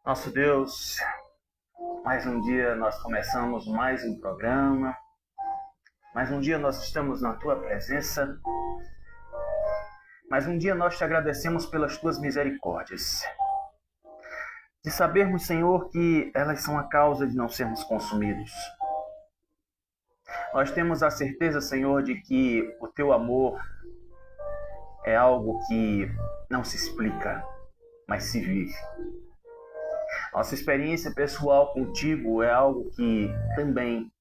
Nosso Deus, mais um dia nós começamos mais um programa, mais um dia nós estamos na Tua presença, mais um dia nós te agradecemos pelas Tuas misericórdias, de sabermos, Senhor, que elas são a causa de não sermos consumidos. Nós temos a certeza, Senhor, de que o Teu amor é algo que não se explica, mas se vive. Nossa experiência pessoal contigo é algo que também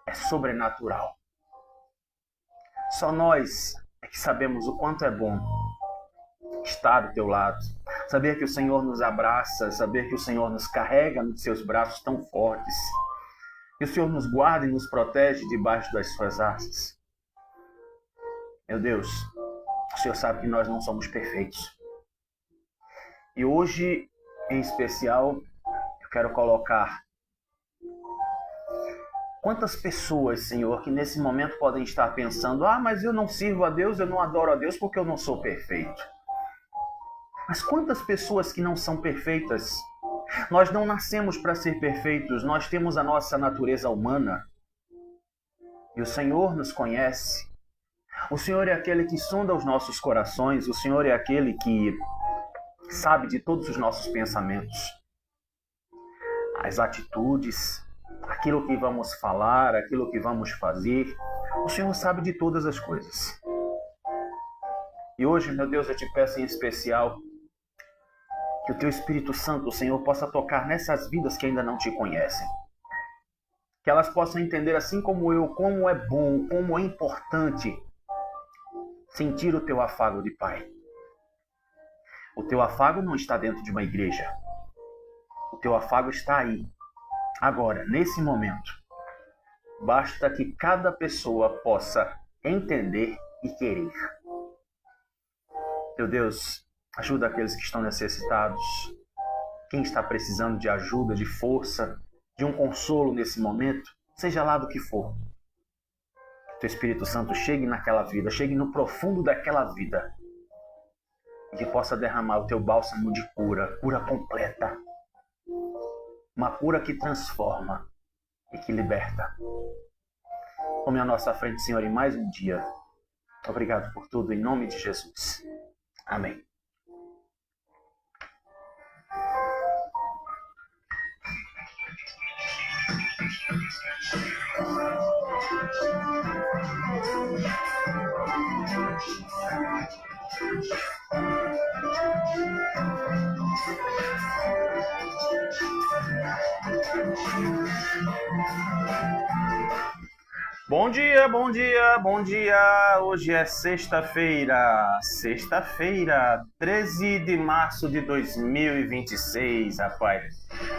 é sobrenatural. Só nós é que sabemos o quanto é bom estar do teu lado, saber que o Senhor nos abraça, saber que o Senhor nos carrega nos seus braços tão fortes, que o Senhor nos guarda e nos protege debaixo das suas asas. Meu Deus, o Senhor sabe que nós não somos perfeitos. E hoje, em especial, eu quero colocar quantas pessoas, Senhor, que nesse momento podem estar pensando: mas eu não sirvo a Deus, eu não adoro a Deus porque eu não sou perfeito. Mas quantas pessoas que não são perfeitas? Nós não nascemos para ser perfeitos, nós temos a nossa natureza humana. E o Senhor nos conhece. O Senhor é aquele que sonda os nossos corações, o Senhor é aquele que sabe de todos os nossos pensamentos, as atitudes, aquilo que vamos falar, aquilo que vamos fazer. O Senhor sabe de todas as coisas. E hoje, meu Deus, eu te peço em especial que o Teu Espírito Santo, Senhor, possa tocar nessas vidas que ainda não te conhecem. Que elas possam entender, assim como eu, como é bom, como é importante sentir o Teu afago de Pai. O Teu afago não está dentro de uma igreja. O Teu afago está aí, agora, nesse momento. Basta que cada pessoa possa entender e querer. Meu Deus, ajuda aqueles que estão necessitados. Quem está precisando de ajuda, de força, de um consolo nesse momento, seja lá do que for. Que Teu Espírito Santo chegue naquela vida, chegue no profundo daquela vida. E que possa derramar o Teu bálsamo de cura, cura completa. Uma cura que transforma e que liberta. Tome à nossa frente, Senhor, em mais um dia. Obrigado por tudo, em nome de Jesus. Amém. Bom dia, bom dia, bom dia! Hoje é sexta-feira, 13 de março de 2026, rapaz.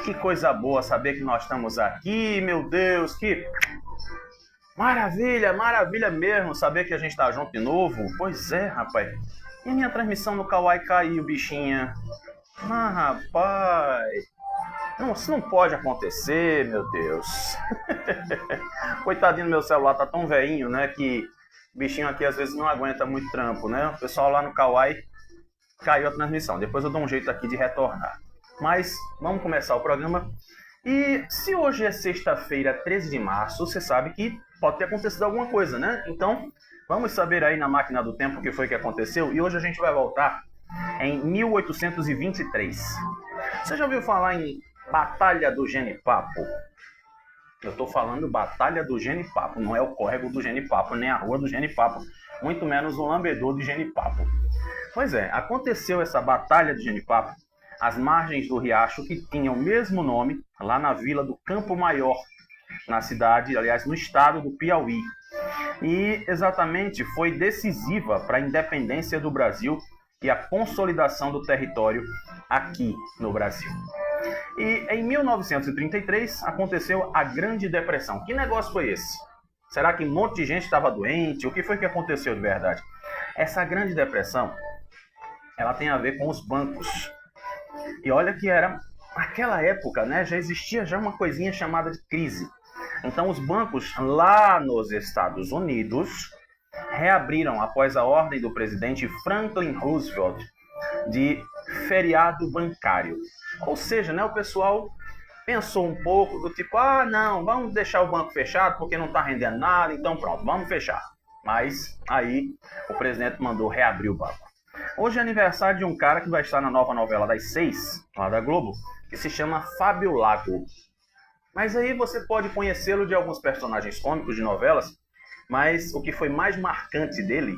Que coisa boa saber que nós estamos aqui, meu Deus, que maravilha, maravilha mesmo saber que a gente está junto de novo. Pois é, rapaz. E a minha transmissão no Kawaii caiu, bichinha. Rapaz... Não, isso não pode acontecer, meu Deus. Coitadinho do meu celular, tá tão velhinho, né? Que o bichinho aqui às vezes não aguenta muito trampo, né? O pessoal lá no Kawaii caiu a transmissão. Depois eu dou um jeito aqui de retornar. Mas vamos começar o programa. E se hoje é sexta-feira, 13 de março, você sabe que pode ter acontecido alguma coisa, né? Então, vamos saber aí na máquina do tempo o que foi que aconteceu. E hoje a gente vai voltar em 1823. Você já ouviu falar em Batalha do Genipapo? Eu estou falando Batalha do Genipapo, não é o córrego do Genipapo, nem a rua do Genipapo, muito menos o lambedor do Genipapo. Pois é, aconteceu essa Batalha do Genipapo às margens do riacho que tinha o mesmo nome, lá na vila do Campo Maior, na cidade, aliás, no estado do Piauí. E exatamente foi decisiva para a independência do Brasil e a consolidação do território aqui no Brasil. E em 1933 aconteceu a Grande Depressão. Que negócio foi esse? Será que um monte de gente estava doente? O que foi que aconteceu de verdade? Essa Grande Depressão, ela tem a ver com os bancos. E olha que era, naquela época, né, já existia uma coisinha chamada de crise. Então os bancos lá nos Estados Unidos reabriram após a ordem do presidente Franklin Roosevelt de feriado bancário. Ou seja, né, o pessoal pensou um pouco do tipo, não, vamos deixar o banco fechado porque não está rendendo nada, então pronto, vamos fechar. Mas aí o presidente mandou reabrir o banco. Hoje é aniversário de um cara que vai estar na nova novela das 6, lá da Globo, que se chama Fábio Lago. Mas aí você pode conhecê-lo de alguns personagens cômicos de novelas, mas o que foi mais marcante dele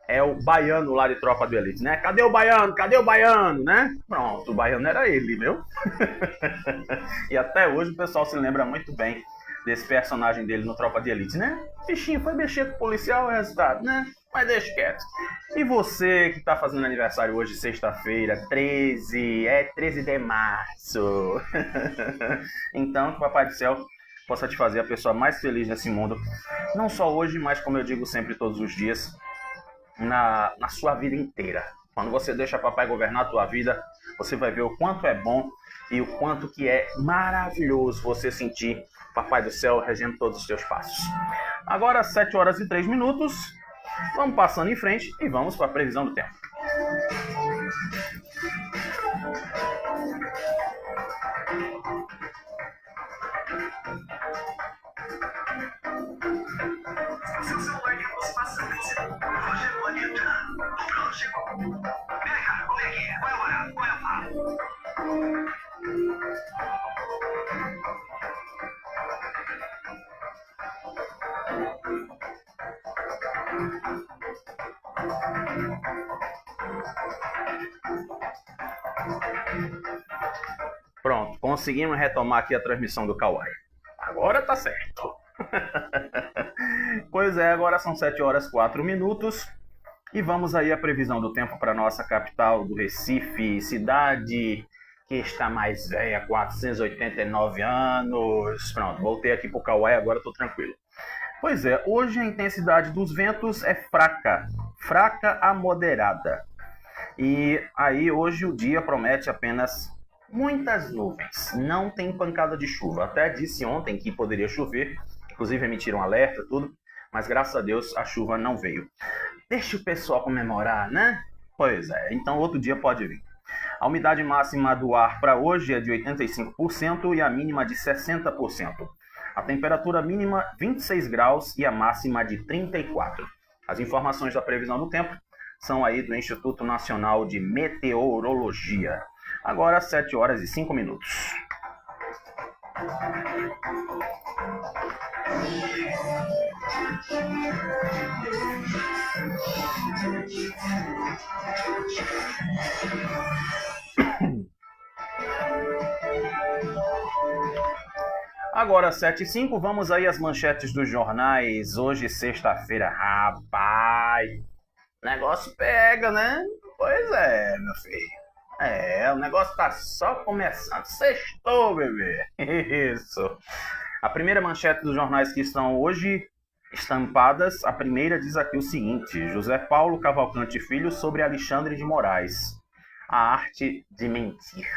é o baiano lá de Tropa do Elite, né? Cadê o baiano? Cadê o baiano, né? Pronto, o baiano era ele, viu? E até hoje o pessoal se lembra muito bem desse personagem dele no Tropa de Elite, né? Bichinho, foi mexer com o policial, é o resultado, né? Mas deixa quieto. E você que tá fazendo aniversário hoje, sexta-feira, 13 de março. Então, que o Papai do Céu possa te fazer a pessoa mais feliz nesse mundo. Não só hoje, mas como eu digo sempre todos os dias, na sua vida inteira. Quando você deixa Papai governar a tua vida, você vai ver o quanto é bom e o quanto que é maravilhoso você sentir Papai do Céu regendo todos os teus passos. Agora, 7 horas e 3 minutos. Vamos passando em frente e vamos para a previsão do tempo. Seu celular tem aproximação. Chegou ali. Pronto, chegou. Vem cá, como é que é? Qual é o horário? Qual é a fala? Pronto, conseguimos retomar aqui a transmissão do Kawaii. Agora tá certo. Pois é, agora são 7 horas e 4 minutos e vamos aí a previsão do tempo para nossa capital do Recife, cidade que está mais velha, 489 anos. Pronto, voltei aqui pro Kawaii, agora tô tranquilo. Pois é, hoje a intensidade dos ventos é fraca a moderada. E aí hoje o dia promete apenas muitas nuvens, não tem pancada de chuva. Até disse ontem que poderia chover, inclusive emitiram alerta, tudo, mas graças a Deus a chuva não veio. Deixa o pessoal comemorar, né? Pois é, então outro dia pode vir. A umidade máxima do ar para hoje é de 85% e a mínima de 60%. A temperatura mínima 26 graus e a máxima de 34. As informações da previsão do tempo são aí do Instituto Nacional de Meteorologia. Agora 7 horas e 5 minutos. Agora 7h05, vamos aí às manchetes dos jornais. Hoje, sexta-feira. Rapaz, o negócio pega, né? Pois é, meu filho. O negócio tá só começando. Sextou, bebê. Isso. A primeira manchete dos jornais que estão hoje estampadas, a primeira diz aqui o seguinte: José Paulo Cavalcante Filho sobre Alexandre de Moraes. A arte de mentir.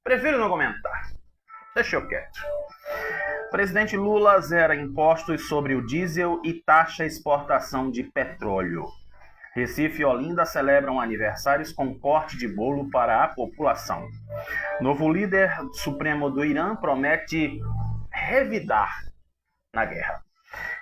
Prefiro não comentar. Deixa eu quieto. Presidente Lula zera impostos sobre o diesel e taxa exportação de petróleo. Recife e Olinda celebram aniversários com corte de bolo para a população. Novo líder supremo do Irã promete revidar na guerra.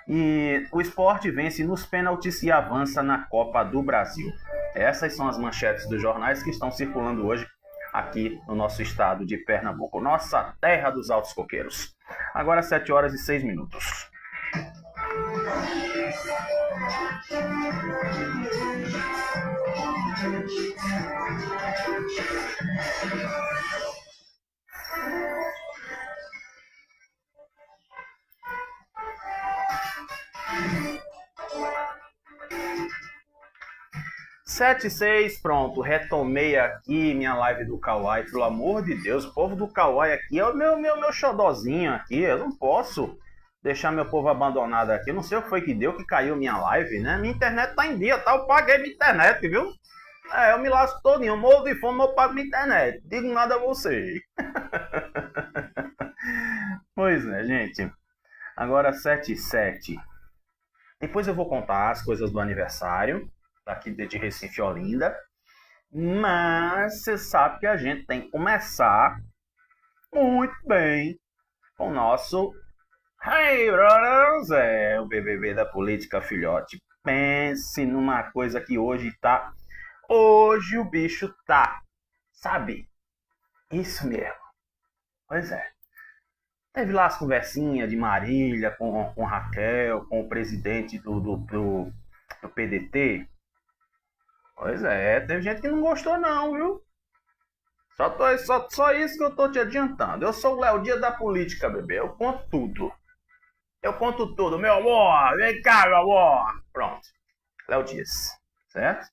E o esporte vence nos pênaltis e avança na Copa do Brasil. Essas são as manchetes dos jornais que estão circulando hoje aqui no nosso estado de Pernambuco, nossa terra dos altos coqueiros. Agora 7 horas e 6 minutos. 7:06, pronto, retomei aqui minha live do Kawaii, pelo amor de Deus, o povo do Kawaii aqui é o meu xodozinho aqui, eu não posso deixar meu povo abandonado aqui, eu não sei o que foi que deu, que caiu minha live, né, minha internet tá em dia, tá, eu paguei minha internet, viu, eu me lasco todinho, eu morro de fome, eu pago minha internet, digo nada a você. Pois é, gente, agora 7:07, depois eu vou contar as coisas do aniversário, daqui de Recife, Olinda. Mas você sabe que a gente tem que começar muito bem com o nosso Hey Brothers, o BBB da política, filhote. Pense numa coisa que hoje tá... Hoje o bicho tá, sabe? Isso mesmo. Pois é. Teve lá as conversinhas de Marília com Raquel, com o presidente do PDT. Pois é, teve gente que não gostou não, viu? Só isso que eu tô te adiantando. Eu sou o Léo Dias da política, bebê. Eu conto tudo. Eu conto tudo. Meu amor, vem cá, meu amor. Pronto. Léo Dias, certo?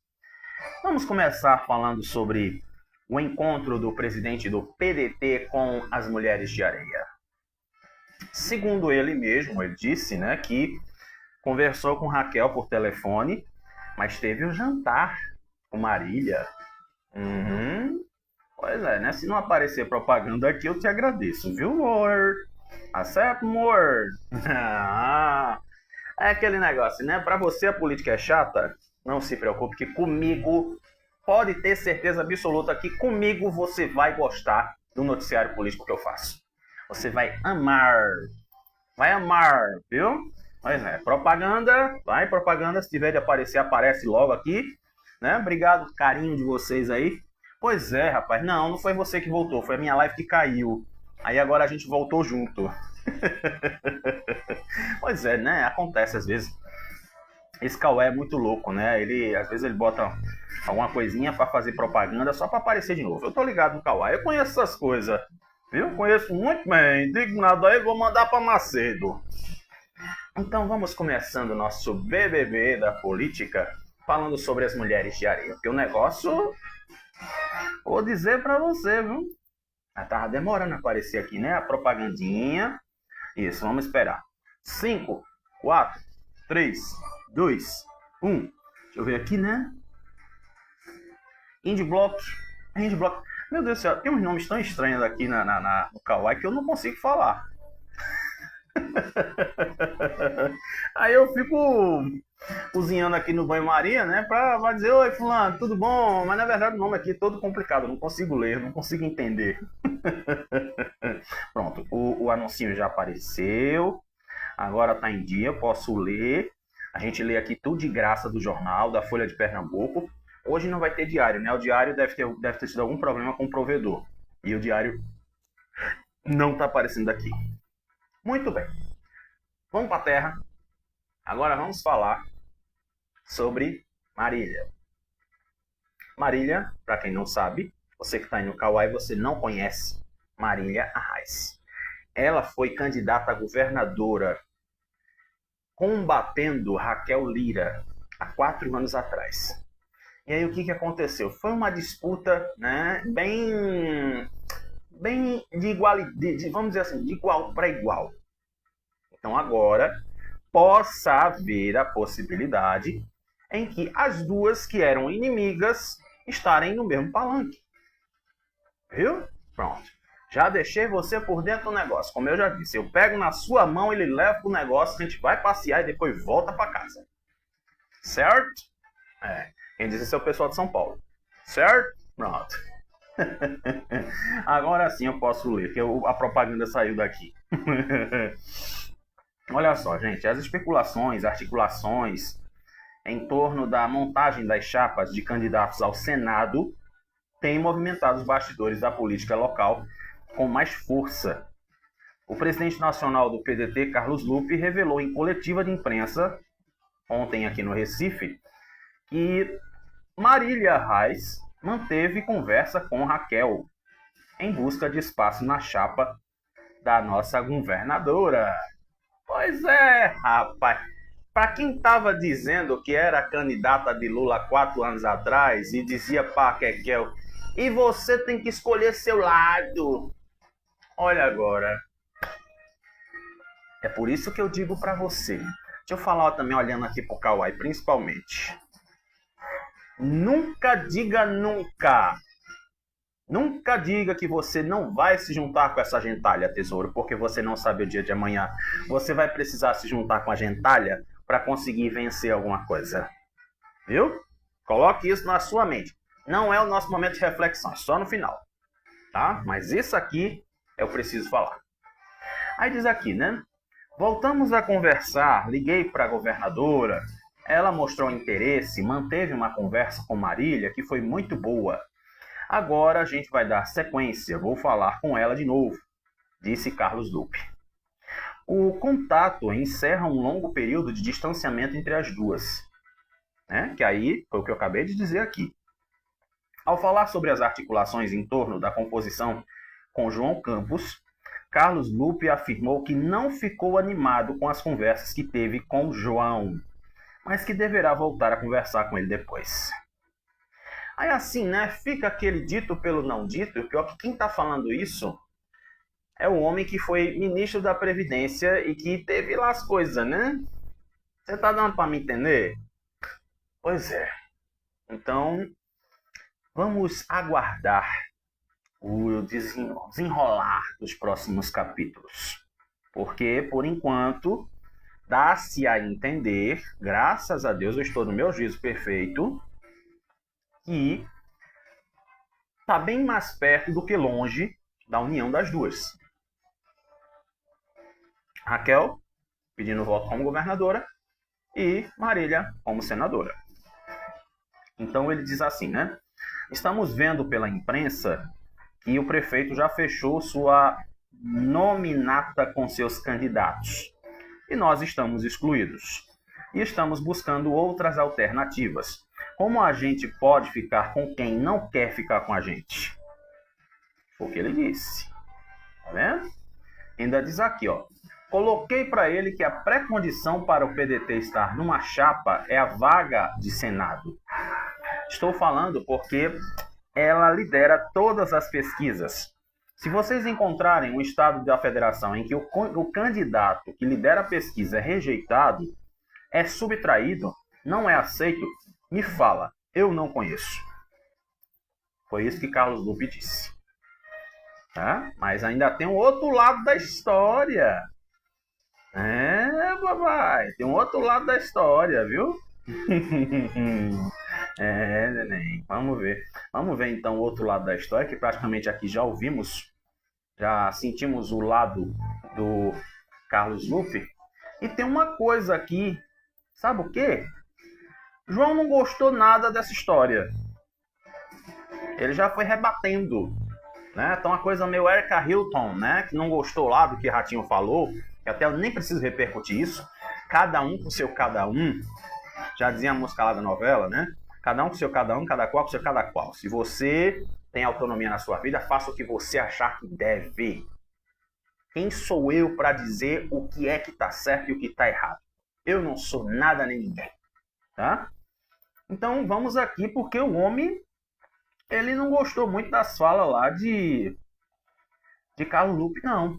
Vamos começar falando sobre o encontro do presidente do PDT com as Mulheres de Areia. Segundo ele mesmo, ele disse, né, que conversou com Raquel por telefone, mas teve um jantar com Marília. Pois é, né? Se não aparecer propaganda aqui, eu te agradeço, viu, amor? Acerta, amor? É aquele negócio, né? Pra você a política é chata? Não se preocupe que comigo, pode ter certeza absoluta que comigo você vai gostar do noticiário político que eu faço. Você vai amar. Vai amar, viu? Pois é, propaganda, vai propaganda, se tiver de aparecer, aparece logo aqui, né? Obrigado, carinho de vocês aí. Pois é, rapaz, não foi você que voltou, foi a minha live que caiu. Aí agora a gente voltou junto. Pois é, né? Acontece às vezes. Esse Cauê é muito louco, né? Às vezes ele bota alguma coisinha pra fazer propaganda só pra aparecer de novo. Eu tô ligado no Cauê, eu conheço essas coisas, viu? Conheço muito bem. Digo nada aí, vou mandar pra Macedo. Então vamos começando o nosso BBB da política, falando sobre as Mulheres de Areia. Porque o negócio, vou dizer pra você, viu? Já tava demorando a aparecer aqui, né? A propagandinha. Isso, vamos esperar. 5, 4, 3, 2, 1. Deixa eu ver aqui, né? Indie Block. Meu Deus do céu, tem uns nomes tão estranhos aqui no Kawaii que eu não consigo falar. Aí eu fico cozinhando aqui no banho-maria, né? Pra dizer, oi fulano, tudo bom? Mas na verdade o nome aqui é todo complicado, eu não consigo ler, não consigo entender. Pronto, o anuncinho já apareceu. Agora tá em dia, eu posso ler. A gente lê aqui tudo de graça do jornal, da Folha de Pernambuco. Hoje não vai ter diário, né? O diário deve ter tido algum problema com o provedor. E o diário não tá aparecendo aqui. Muito bem. Vamos para a terra. Agora vamos falar sobre Marília. Marília, para quem não sabe, você que está aí no Kawaii, você não conhece Marília Arraes. Ela foi candidata a governadora combatendo Raquel Lira há 4 anos atrás. E aí o que aconteceu? Foi uma disputa, né, bem de igual, vamos dizer assim, de igual para igual. Então agora possa haver a possibilidade em que as duas que eram inimigas estarem no mesmo palanque. Viu? Pronto. Já deixei você por dentro do negócio. Como eu já disse, eu pego na sua mão, ele leva pro negócio, a gente vai passear e depois volta para casa. Certo? Quem diz isso é o pessoal de São Paulo. Certo? Pronto. Agora sim eu posso ler, que a propaganda saiu daqui. Olha só, gente, as especulações, articulações em torno da montagem das chapas de candidatos ao Senado têm movimentado os bastidores da política local com mais força. O presidente nacional do PDT, Carlos Lupe, revelou em coletiva de imprensa, ontem aqui no Recife, que Marília Arraes manteve conversa com Raquel em busca de espaço na chapa da nossa governadora. Pois é, rapaz. para quem estava dizendo que era candidata de Lula 4 anos atrás e dizia para Kekel, e você tem que escolher seu lado. Olha agora. É por isso que eu digo para você. Deixa eu falar também, olhando aqui pro Kawai, principalmente. Nunca diga nunca. Nunca diga que você não vai se juntar com essa gentalha, tesouro, porque você não sabe o dia de amanhã. Você vai precisar se juntar com a gentalha para conseguir vencer alguma coisa. Viu? Coloque isso na sua mente. Não é o nosso momento de reflexão, é só no final. Tá? Mas isso aqui eu preciso falar. Aí diz aqui, né? Voltamos a conversar, liguei para a governadora, ela mostrou interesse, manteve uma conversa com Marília que foi muito boa. Agora a gente vai dar sequência, vou falar com ela de novo, disse Carlos Lupe. O contato encerra um longo período de distanciamento entre as duas, né? Que aí foi o que eu acabei de dizer aqui. Ao falar sobre as articulações em torno da composição com João Campos, Carlos Lupe afirmou que não ficou animado com as conversas que teve com João, mas que deverá voltar a conversar com ele depois. Aí assim, né, fica aquele dito pelo não dito, e pior que quem está falando isso é o homem que foi ministro da Previdência e que teve lá as coisas, né? Você tá dando para me entender? Pois é. Então, vamos aguardar o desenrolar dos próximos capítulos. Porque, por enquanto, dá-se a entender, graças a Deus, eu estou no meu juízo perfeito, que está bem mais perto do que longe da união das duas. Raquel pedindo voto como governadora e Marília como senadora. Então ele diz assim, né? Estamos vendo pela imprensa que o prefeito já fechou sua nominata com seus candidatos e nós estamos excluídos. E estamos buscando outras alternativas. Como a gente pode ficar com quem não quer ficar com a gente? Foi o que ele disse. Tá vendo? Ainda diz aqui, ó. Coloquei para ele que a pré-condição para o PDT estar numa chapa é a vaga de Senado. Estou falando porque ela lidera todas as pesquisas. Se vocês encontrarem um estado da federação em que o candidato que lidera a pesquisa é rejeitado, é subtraído, não é aceito, me fala, eu não conheço. Foi isso que Carlos Lupe disse. Tá? Mas ainda tem um outro lado da história. Papai, tem um outro lado da história, viu? Neném, vamos ver. Vamos ver então o outro lado da história, que praticamente aqui já ouvimos, já sentimos o lado do Carlos Lupe. E tem uma coisa aqui, sabe o quê? João não gostou nada dessa história. Ele já foi rebatendo, né? Então uma coisa meio Erika Hilton, né? Que não gostou lá do que Ratinho falou, que até eu nem preciso repercutir isso. Cada um com seu cada um. Já dizia a música lá da novela, né? Cada um com seu cada um, cada qual com seu cada qual. Se você tem autonomia na sua vida, faça o que você achar que deve. Quem sou eu para dizer o que é que está certo e o que está errado? Eu não sou nada nem ninguém. Tá? Então vamos aqui porque o homem ele não gostou muito das falas lá de Carlos Lupe, não.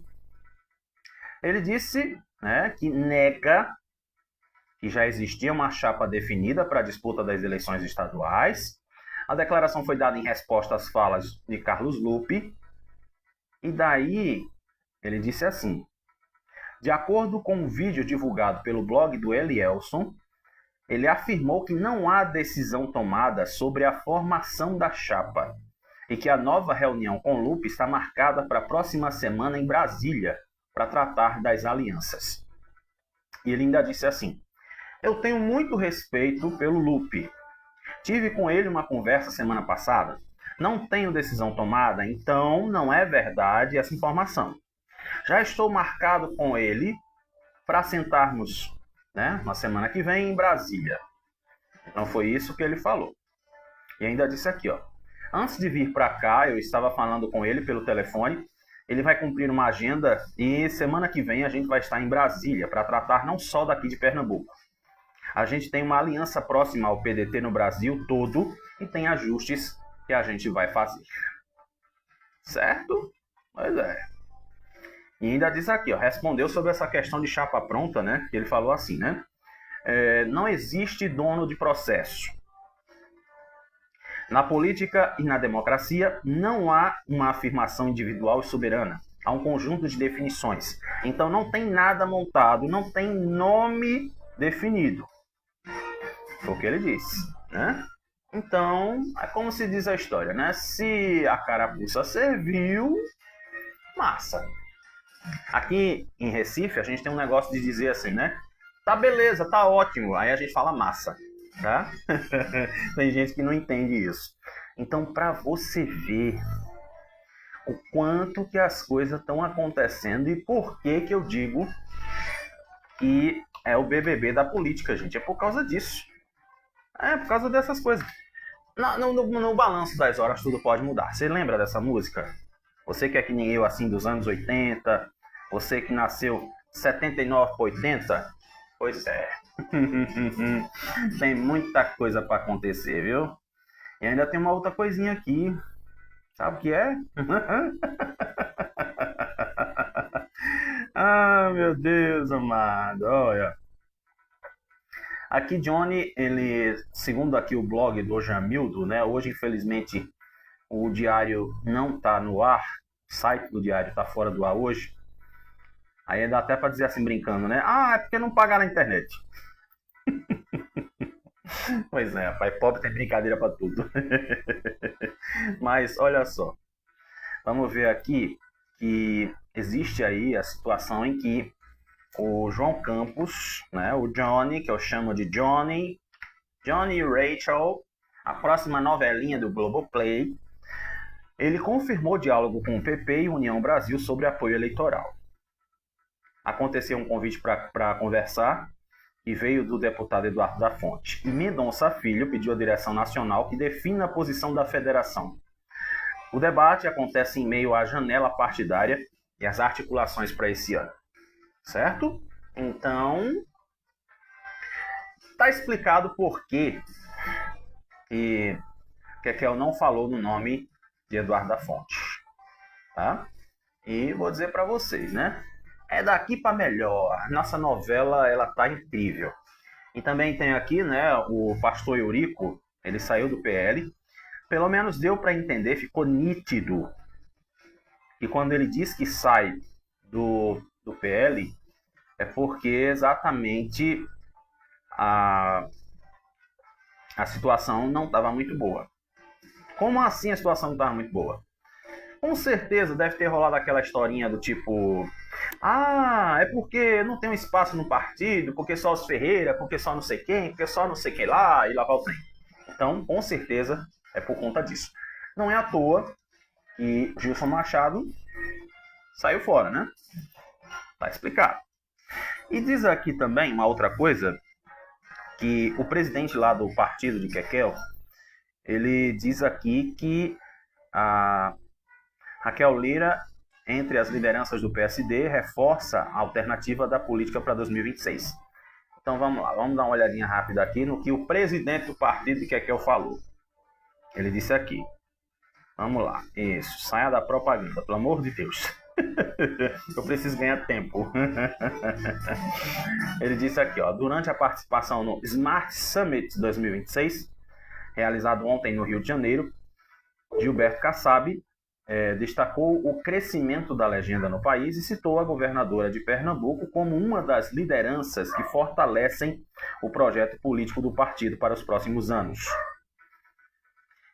Ele disse, né, que nega que já existia uma chapa definida para a disputa das eleições estaduais. A declaração foi dada em resposta às falas de Carlos Lupe. E daí ele disse assim: de acordo com um vídeo divulgado pelo blog do Elielson, ele afirmou que não há decisão tomada sobre a formação da chapa e que a nova reunião com Lupe está marcada para a próxima semana em Brasília para tratar das alianças. E ele ainda disse assim: eu tenho muito respeito pelo Lupe. Tive com ele uma conversa semana passada. Não tenho decisão tomada, então não é verdade essa informação. Já estou marcado com ele para sentarmos, né, na semana que vem em Brasília. Então foi isso que ele falou. E ainda disse aqui, ó. Antes de vir para cá, eu estava falando com ele pelo telefone. Ele vai cumprir uma agenda e semana que vem a gente vai estar em Brasília para tratar não só daqui de Pernambuco, A gente tem uma aliança próxima ao PDT no Brasil todo e tem ajustes que a gente vai fazer. Certo? Pois é. E ainda diz aqui, ó, respondeu sobre essa questão de chapa pronta, né? Ele falou assim, né? Não existe dono de processo. Na política e na democracia não há uma afirmação individual e soberana. Há um conjunto de definições. Então não tem nada montado, não tem nome definido. Foi o que ele disse, né? Então, é como se diz a história, né? Se a carapuça serviu, massa. Aqui em Recife, a gente tem um negócio de dizer assim, né? Tá beleza, tá ótimo. Aí a gente fala massa, tá? Tem gente que não entende isso. Então, para você ver o quanto que as coisas estão acontecendo e por que eu digo que é o BBB da política, gente. É por causa disso. É por causa dessas coisas. No balanço das horas tudo pode mudar. Você lembra dessa música? Você que é que nem eu, assim, dos anos 80, você que nasceu 79 para 80, pois é. Tem muita coisa para acontecer, viu? E ainda tem uma outra coisinha aqui. Sabe o que é? Ah, meu Deus amado, olha. Aqui Johnny, ele, segundo aqui o blog do Jamildo, né? Hoje, infelizmente, o diário não está no ar, o site do diário está fora do ar hoje. Aí dá até para dizer assim, brincando, né? Ah, é porque não pagaram a internet. Pois é, pai pobre tem brincadeira para tudo. Mas olha só, vamos ver aqui que existe aí a situação em que o João Campos, né, o Johnny, que eu chamo de Johnny e Rachel, a próxima novelinha do Globoplay, ele confirmou diálogo com o PP e União Brasil sobre apoio eleitoral. Aconteceu um convite para conversar e veio do deputado Eduardo da Fonte. E Mendonça Filho pediu à direção nacional que defina a posição da federação. O debate acontece em meio à janela partidária e às articulações para esse ano. Certo? Então, está explicado por que Kekel não falou no nome de Eduardo da Fonte. Tá? E vou dizer para vocês, né? É daqui para melhor. Nossa novela, ela tá incrível. E também tem aqui, né, o pastor Eurico, ele saiu do PL. Pelo menos deu para entender, ficou nítido. E quando ele diz que sai do PL, é porque exatamente a situação não estava muito boa. Como assim a situação não estava muito boa? Com certeza deve ter rolado aquela historinha do tipo... Ah, é porque não tem um espaço no partido, porque só os Ferreira, porque só não sei quem, porque só não sei quem lá, e lá vai o trem. Então, com certeza, é por conta disso. Não é à toa que Gilson Machado saiu fora, né? Tá explicado. E diz aqui também uma outra coisa, que o presidente lá do partido de Kekel, ele diz aqui que a Raquel Lira, entre as lideranças do PSD, reforça a alternativa da política para 2026. Então vamos lá, vamos dar uma olhadinha rápida aqui no que o presidente do partido de Kekel falou. Ele disse aqui, vamos lá, isso, saia da propaganda, pelo amor de Deus. Eu preciso ganhar tempo. Ele disse aqui, ó, durante a participação no Smart Summit 2026, realizado ontem no Rio de Janeiro, Gilberto Kassab destacou o crescimento da legenda no país e citou a governadora de Pernambuco como uma das lideranças que fortalecem o projeto político do partido para os próximos anos.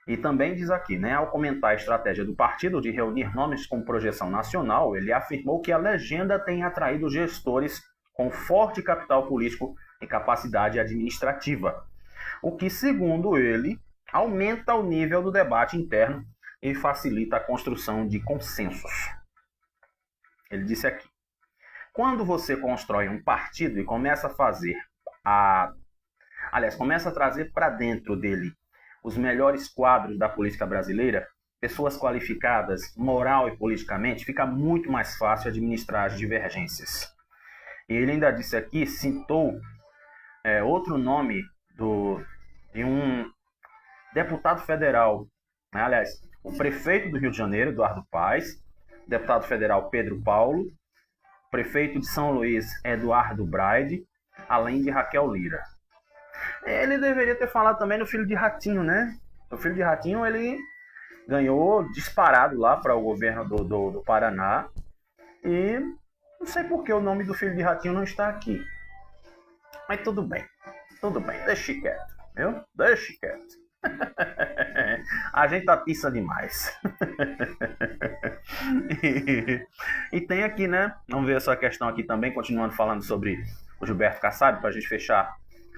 E também diz aqui, né, ao comentar a estratégia do partido de reunir nomes com projeção nacional, ele afirmou que a legenda tem atraído gestores com forte capital político e capacidade administrativa, o que, segundo ele, aumenta o nível do debate interno e facilita a construção de consensos. Ele disse aqui, quando você constrói um partido e começa a fazer começa a trazer para dentro dele os melhores quadros da política brasileira, pessoas qualificadas, moral e politicamente, fica muito mais fácil administrar as divergências. E ele ainda disse aqui, citou outro nome de um deputado federal, né? Aliás, o prefeito do Rio de Janeiro, Eduardo Paes, deputado federal Pedro Paulo, prefeito de São Luís, Eduardo Braide, além de Raquel Lira. Ele deveria ter falado também no filho de Ratinho, né? O filho de Ratinho, ele ganhou disparado lá para o governo do Paraná. E não sei por que o nome do filho de Ratinho não está aqui. Mas tudo bem, deixe quieto, viu? Deixe quieto. A gente atiça demais. E tem aqui, né? Vamos ver essa questão aqui também, continuando falando sobre o Gilberto Kassab, para a gente fechar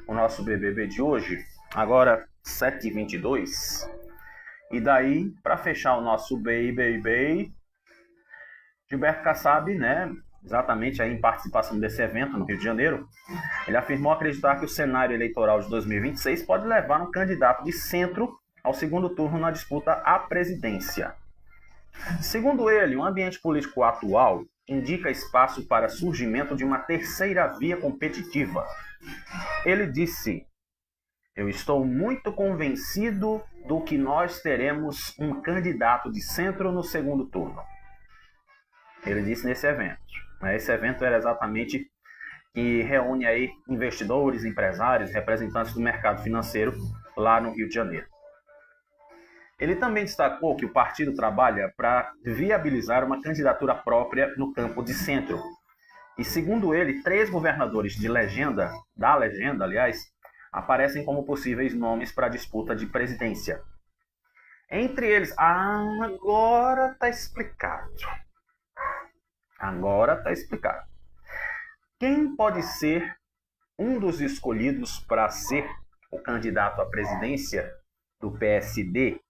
o nosso BBB de hoje. Agora, 7h22. E daí, para fechar o nosso BBB, Gilberto Kassab, né? Exatamente aí em participação desse evento no Rio de Janeiro, ele afirmou acreditar que o cenário eleitoral de 2026 pode levar um candidato de centro ao segundo turno na disputa à presidência. Segundo ele, o ambiente político atual indica espaço para surgimento de uma terceira via competitiva. Ele disse: "Eu estou muito convencido do que nós teremos um candidato de centro no segundo turno." Ele disse nesse evento. Esse evento era exatamente que reúne aí investidores, empresários, representantes do mercado financeiro lá no Rio de Janeiro. Ele também destacou que o partido trabalha para viabilizar uma candidatura própria no campo de centro. E segundo ele, 3 governadores da legenda, aliás, aparecem como possíveis nomes para a disputa de presidência. Entre eles, agora está explicado. Quem pode ser um dos escolhidos para ser o candidato à presidência do PSD?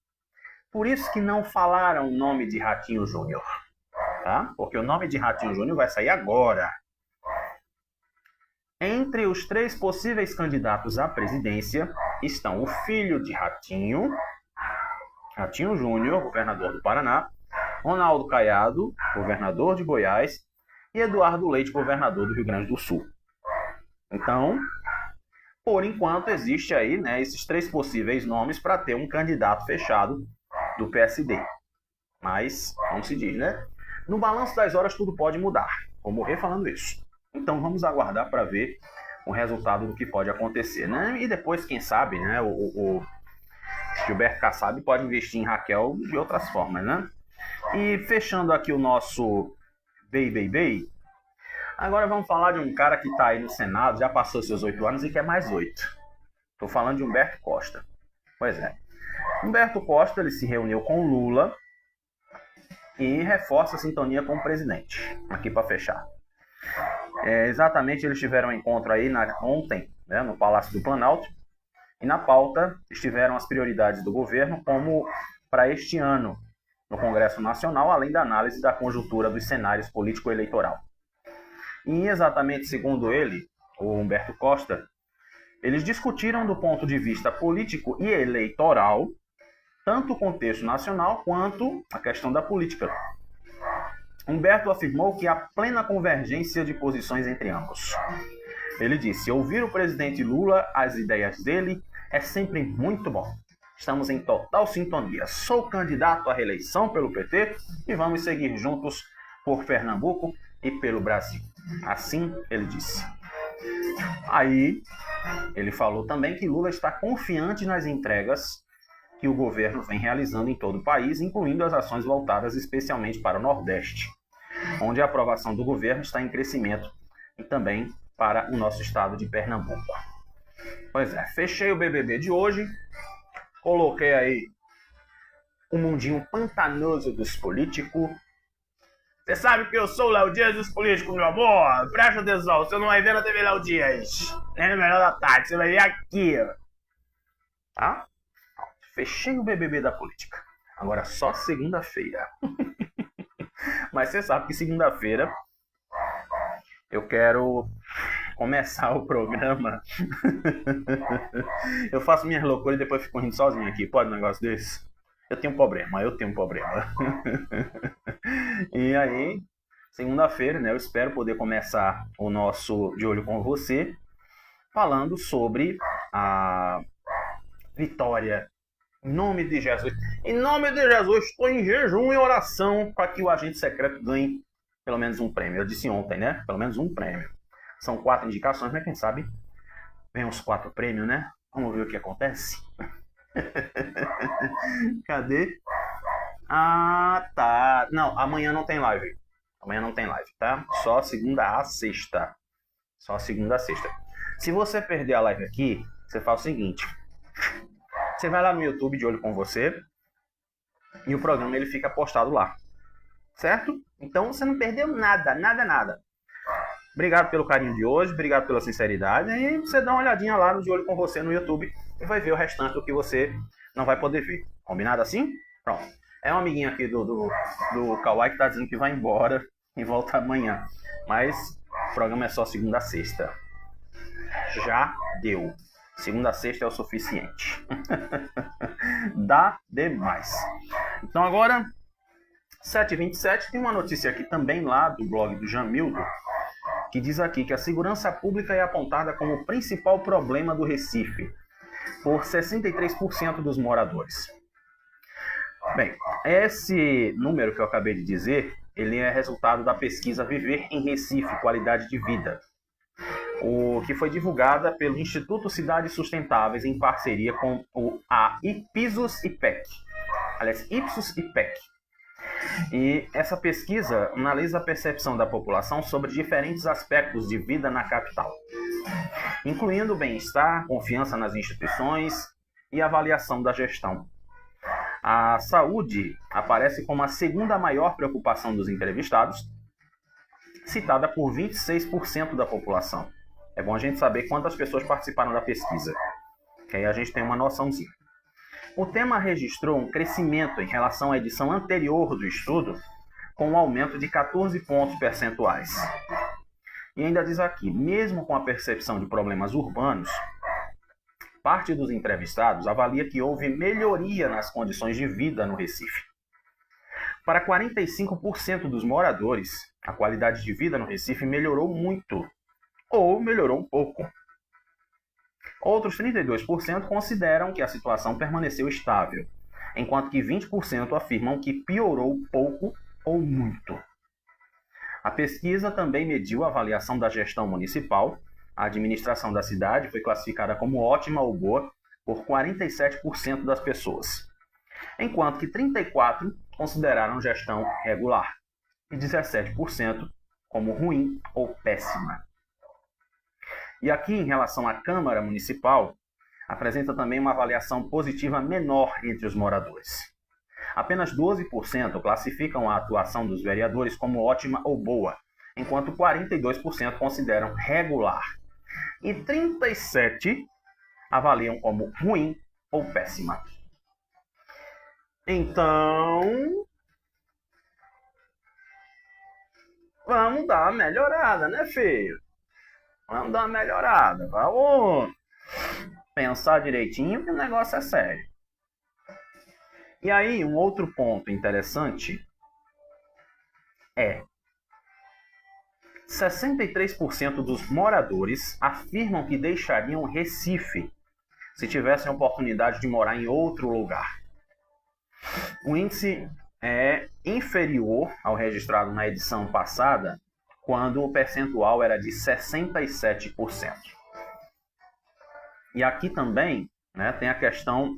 Por isso que não falaram o nome de Ratinho Júnior, tá? Porque o nome de Ratinho Júnior vai sair agora. Entre os 3 possíveis candidatos à presidência estão o filho de Ratinho Júnior, governador do Paraná, Ronaldo Caiado, governador de Goiás, e Eduardo Leite, governador do Rio Grande do Sul. Então, por enquanto, existe aí, né, esses 3 possíveis nomes para ter um candidato fechado do PSD. Mas, como se diz, né? No balanço das horas tudo pode mudar. Vou morrer falando isso. Então vamos aguardar para ver o resultado do que pode acontecer, né? E depois, quem sabe, né, o Gilberto Kassab pode investir em Raquel de outras formas, né? E fechando aqui o nosso BBB, agora vamos falar de um cara que está aí no Senado, já passou seus 8 anos e quer mais 8. Estou falando de Humberto Costa. Pois é. Humberto Costa, ele se reuniu com Lula e reforça a sintonia com o presidente. Aqui para fechar. Exatamente, eles tiveram um encontro aí ontem, né, no Palácio do Planalto, e na pauta estiveram as prioridades do governo, como para este ano, no Congresso Nacional, além da análise da conjuntura dos cenários político-eleitoral. E exatamente segundo ele, o Humberto Costa, eles discutiram do ponto de vista político e eleitoral, tanto o contexto nacional quanto a questão da política. Humberto afirmou que há plena convergência de posições entre ambos. Ele disse: "Ouvir o presidente Lula, as ideias dele, é sempre muito bom. Estamos em total sintonia. Sou candidato à reeleição pelo PT e vamos seguir juntos por Pernambuco e pelo Brasil." Assim ele disse. Aí ele falou também que Lula está confiante nas entregas que o governo vem realizando em todo o país, incluindo as ações voltadas especialmente para o Nordeste, onde a aprovação do governo está em crescimento, e também para o nosso estado de Pernambuco. Pois é, fechei o BBB de hoje, coloquei aí o mundinho pantanoso dos políticos. Você sabe que eu sou o Léo Dias dos políticos, meu amor? Presta atenção, você não vai ver na TV Léo Dias, nem no Melhor da Tarde, você vai ver aqui. Tá? Fechei o BBB da política. Agora só segunda-feira. Mas você sabe que segunda-feira eu quero começar o programa. Eu faço minhas loucuras e depois fico rindo sozinho aqui. Pode um negócio desse? Eu tenho um problema. E aí, segunda-feira, né, eu espero poder começar o nosso De Olho com Você. falando sobre a vitória. Em nome de Jesus. Em nome de Jesus, estou em jejum e oração para que o agente secreto ganhe pelo menos um prêmio. Eu disse ontem, né? Pelo menos um prêmio. São 4 indicações, mas quem sabe vem uns 4 prêmios, né? Vamos ver o que acontece. Cadê? Ah, tá. Não, amanhã não tem live. Amanhã não tem live, tá? Só segunda a sexta. Só segunda a sexta. Se você perder a live aqui, você faz o seguinte. Você vai lá no YouTube de Olho com Você e o programa ele fica postado lá. Certo? Então você não perdeu nada, nada. Obrigado pelo carinho de hoje, obrigado pela sinceridade. E você dá uma olhadinha lá no De Olho com Você no YouTube e vai ver o restante do que você não vai poder ver. Combinado assim? Pronto. É um amiguinho aqui do Kawai que está dizendo que vai embora e volta amanhã. Mas o programa é só segunda a sexta. Já deu. Segunda a sexta é o suficiente. Dá demais. Então agora, 7h27, tem uma notícia aqui também lá do blog do Jamildo, que diz aqui que a segurança pública é apontada como o principal problema do Recife, por 63% dos moradores. Bem, esse número que eu acabei de dizer, ele é resultado da pesquisa Viver em Recife, Qualidade de Vida, o que foi divulgada pelo Instituto Cidades Sustentáveis em parceria com a Ipsos IPEC. Aliás, Ipsos IPEC. E essa pesquisa analisa a percepção da população sobre diferentes aspectos de vida na capital, incluindo bem-estar, confiança nas instituições e avaliação da gestão. A saúde aparece como a segunda maior preocupação dos entrevistados, citada por 26% da população. É bom a gente saber quantas pessoas participaram da pesquisa, que aí a gente tem uma noçãozinha. O tema registrou um crescimento em relação à edição anterior do estudo, com um aumento de 14 pontos percentuais. E ainda diz aqui, mesmo com a percepção de problemas urbanos, parte dos entrevistados avalia que houve melhoria nas condições de vida no Recife. Para 45% dos moradores, a qualidade de vida no Recife melhorou muito, ou melhorou um pouco. Outros 32% consideram que a situação permaneceu estável, enquanto que 20% afirmam que piorou pouco ou muito. A pesquisa também mediu a avaliação da gestão municipal. A administração da cidade foi classificada como ótima ou boa por 47% das pessoas, enquanto que 34% consideraram gestão regular e 17% como ruim ou péssima. E aqui, em relação à Câmara Municipal, apresenta também uma avaliação positiva menor entre os moradores. Apenas 12% classificam a atuação dos vereadores como ótima ou boa, enquanto 42% consideram regular. E 37% avaliam como ruim ou péssima. Então, vamos dar uma melhorada, né, filho? Vamos dar uma melhorada. Vamos pensar direitinho que o negócio é sério. E aí, um outro ponto interessante é 63% dos moradores afirmam que deixariam Recife se tivessem a oportunidade de morar em outro lugar. O índice é inferior ao registrado na edição passada, quando o percentual era de 67%. E aqui também, né, tem a questão,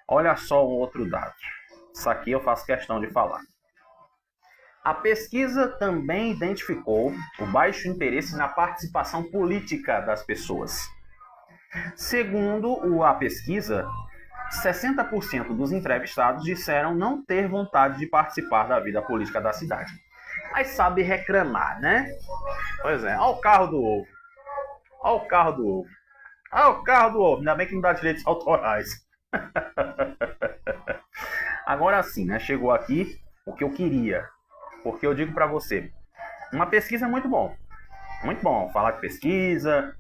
olha só um outro dado. Isso aqui eu faço questão de falar. A pesquisa também identificou o baixo interesse na participação política das pessoas. Segundo a pesquisa, 60% dos entrevistados disseram não ter vontade de participar da vida política da cidade. Mas sabe reclamar, né? Pois é, olha o carro do ovo. Olha o carro do ovo. Olha o carro do ovo. Ainda bem que não dá direitos autorais. Agora sim, né? Chegou aqui o que eu queria. Porque eu digo para você, uma pesquisa é muito bom. Muito bom falar de pesquisa,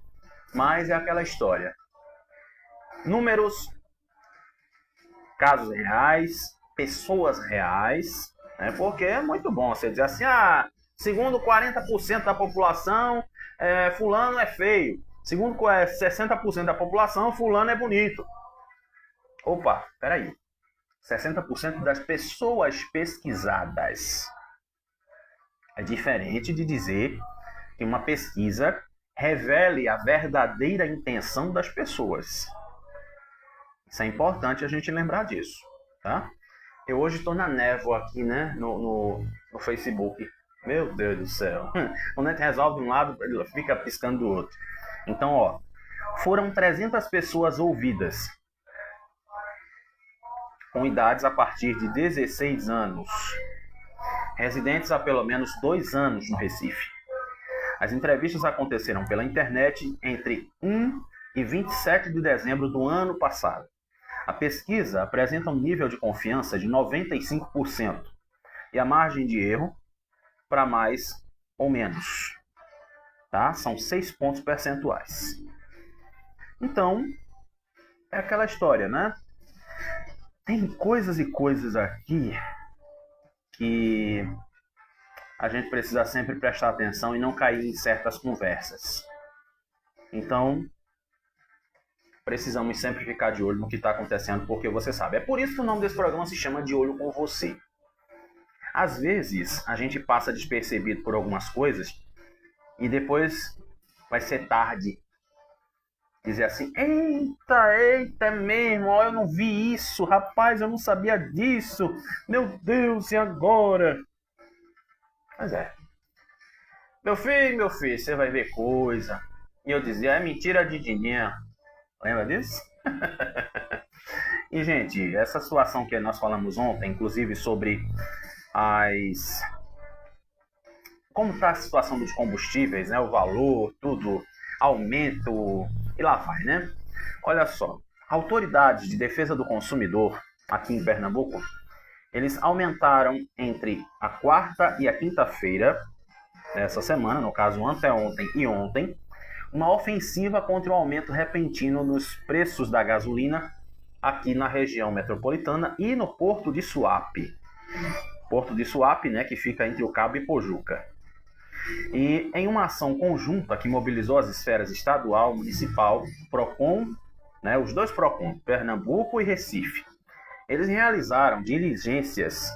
mas é aquela história. Números, casos reais, pessoas reais, né? Porque é muito bom você dizer assim, segundo 40% da população, fulano é feio. Segundo 60% da população, fulano é bonito. Opa, peraí. 60% das pessoas pesquisadas. É diferente de dizer que uma pesquisa revele a verdadeira intenção das pessoas. Isso é importante a gente lembrar disso, tá? Eu hoje estou na névoa aqui, né, no Facebook. Meu Deus do céu. Quando a gente resolve um lado, ele fica piscando do outro. Então, ó, foram 300 pessoas ouvidas com idades a partir de 16 anos, residentes há pelo menos 2 anos no Recife. As entrevistas aconteceram pela internet entre 1 e 27 de dezembro do ano passado. A pesquisa apresenta um nível de confiança de 95% e a margem de erro para mais ou menos. Tá? São 6 pontos percentuais. Então, é aquela história, né? Tem coisas e coisas aqui que a gente precisa sempre prestar atenção e não cair em certas conversas. Então, precisamos sempre ficar de olho no que está acontecendo, porque você sabe. É por isso que o nome desse programa se chama De Olho com Você. Às vezes, a gente passa despercebido por algumas coisas e depois vai ser tarde. Dizer assim, eita, é mesmo, ó, eu não vi isso, rapaz, eu não sabia disso, meu Deus, e agora? Mas é. Meu filho, você vai ver coisa. E eu dizia, é mentira de Dininha. Lembra disso? E, gente, essa situação que nós falamos ontem, inclusive sobre como está a situação dos combustíveis, né? O valor, tudo, aumento, e lá vai, né? Olha só, autoridades de defesa do consumidor aqui em Pernambuco, eles aumentaram entre a quarta e a quinta-feira, essa semana, no caso anteontem e ontem, uma ofensiva contra o aumento repentino nos preços da gasolina aqui na região metropolitana e no Porto de Suape. Porto de Suape, né, que fica entre o Cabo e Pojuca. E em uma ação conjunta que mobilizou as esferas estadual, municipal, PROCON, né, os dois PROCON, Pernambuco e Recife, eles realizaram diligências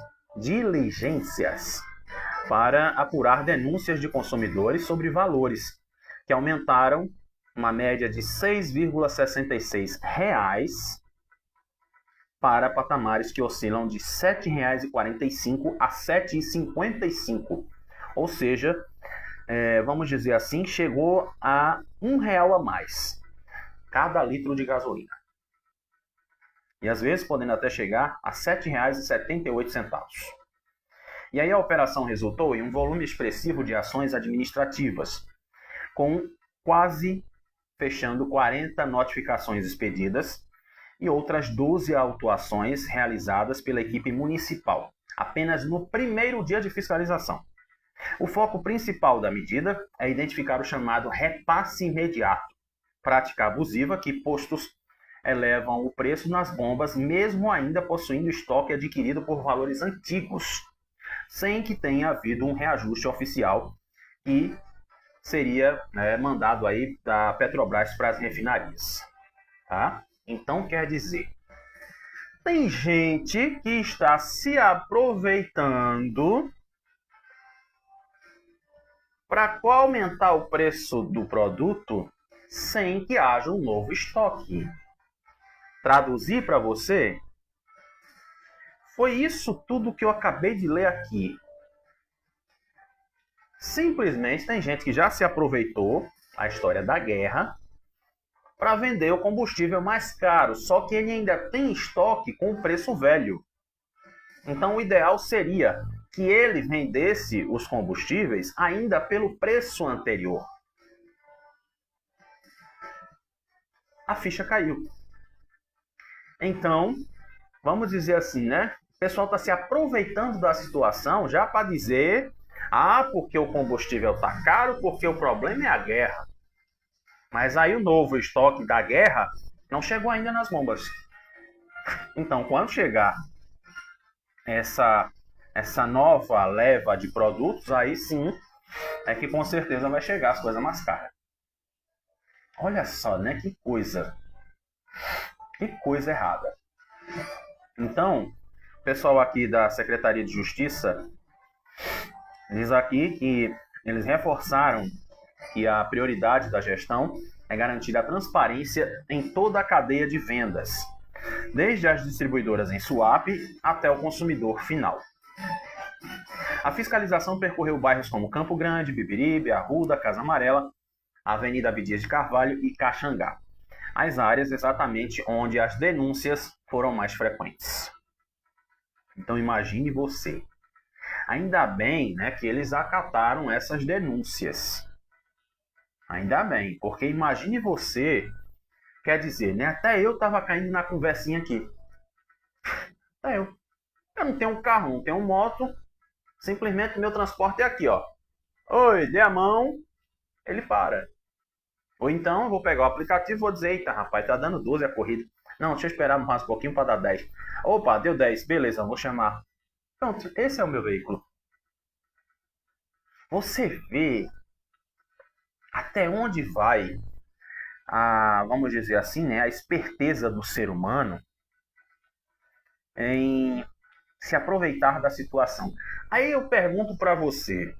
para apurar denúncias de consumidores sobre valores que aumentaram uma média de R$ 6,66 para patamares que oscilam de R$ 7,45 a R$ 7,55. Ou seja, vamos dizer assim, chegou a R$ 1 a mais cada litro de gasolina. E às vezes podendo até chegar a R$ 7,78. E aí a operação resultou em um volume expressivo de ações administrativas, com quase fechando 40 notificações expedidas e outras 12 autuações realizadas pela equipe municipal, apenas no primeiro dia de fiscalização. O foco principal da medida é identificar o chamado repasse imediato, prática abusiva que postos elevam o preço nas bombas, mesmo ainda possuindo estoque adquirido por valores antigos, sem que tenha havido um reajuste oficial que seria mandado aí da Petrobras para as refinarias. Tá? Então, quer dizer, tem gente que está se aproveitando para aumentar o preço do produto sem que haja um novo estoque. Traduzir para você, foi isso tudo que eu acabei de ler aqui. Simplesmente tem gente que já se aproveitou a história da guerra para vender o combustível mais caro, só que ele ainda tem estoque com o preço velho. Então o ideal seria que ele vendesse os combustíveis ainda pelo preço anterior. A ficha caiu. Então, vamos dizer assim, né? O pessoal está se aproveitando da situação já para dizer, porque o combustível está caro, porque o problema é a guerra. Mas aí o novo estoque da guerra não chegou ainda nas bombas. Então, quando chegar essa nova leva de produtos, aí sim é que com certeza vai chegar as coisas mais caras. Olha só, né? Que coisa errada. Então, o pessoal aqui da Secretaria de Justiça diz aqui que eles reforçaram que a prioridade da gestão é garantir a transparência em toda a cadeia de vendas, desde as distribuidoras em swap até o consumidor final. A fiscalização percorreu bairros como Campo Grande, Bibiribe, Arruda, Casa Amarela, Avenida Abdias de Carvalho e Caxangá, as áreas exatamente onde as denúncias foram mais frequentes. Então imagine você. Ainda bem, né, que eles acataram essas denúncias. Ainda bem, porque imagine você, quer dizer, né, até eu estava caindo na conversinha aqui. Até eu. Eu não tenho um carro, não tenho moto, simplesmente meu transporte é aqui, ó. Oi, dê a mão, ele para. Ou então eu vou pegar o aplicativo e vou dizer, eita rapaz, tá dando 12 a corrida. Não, deixa eu esperar mais um pouquinho para dar 10. Opa, deu 10, beleza, vou chamar. Pronto, esse é o meu veículo. Você vê até onde vai vamos dizer assim, né, a esperteza do ser humano em se aproveitar da situação. Aí eu pergunto para você,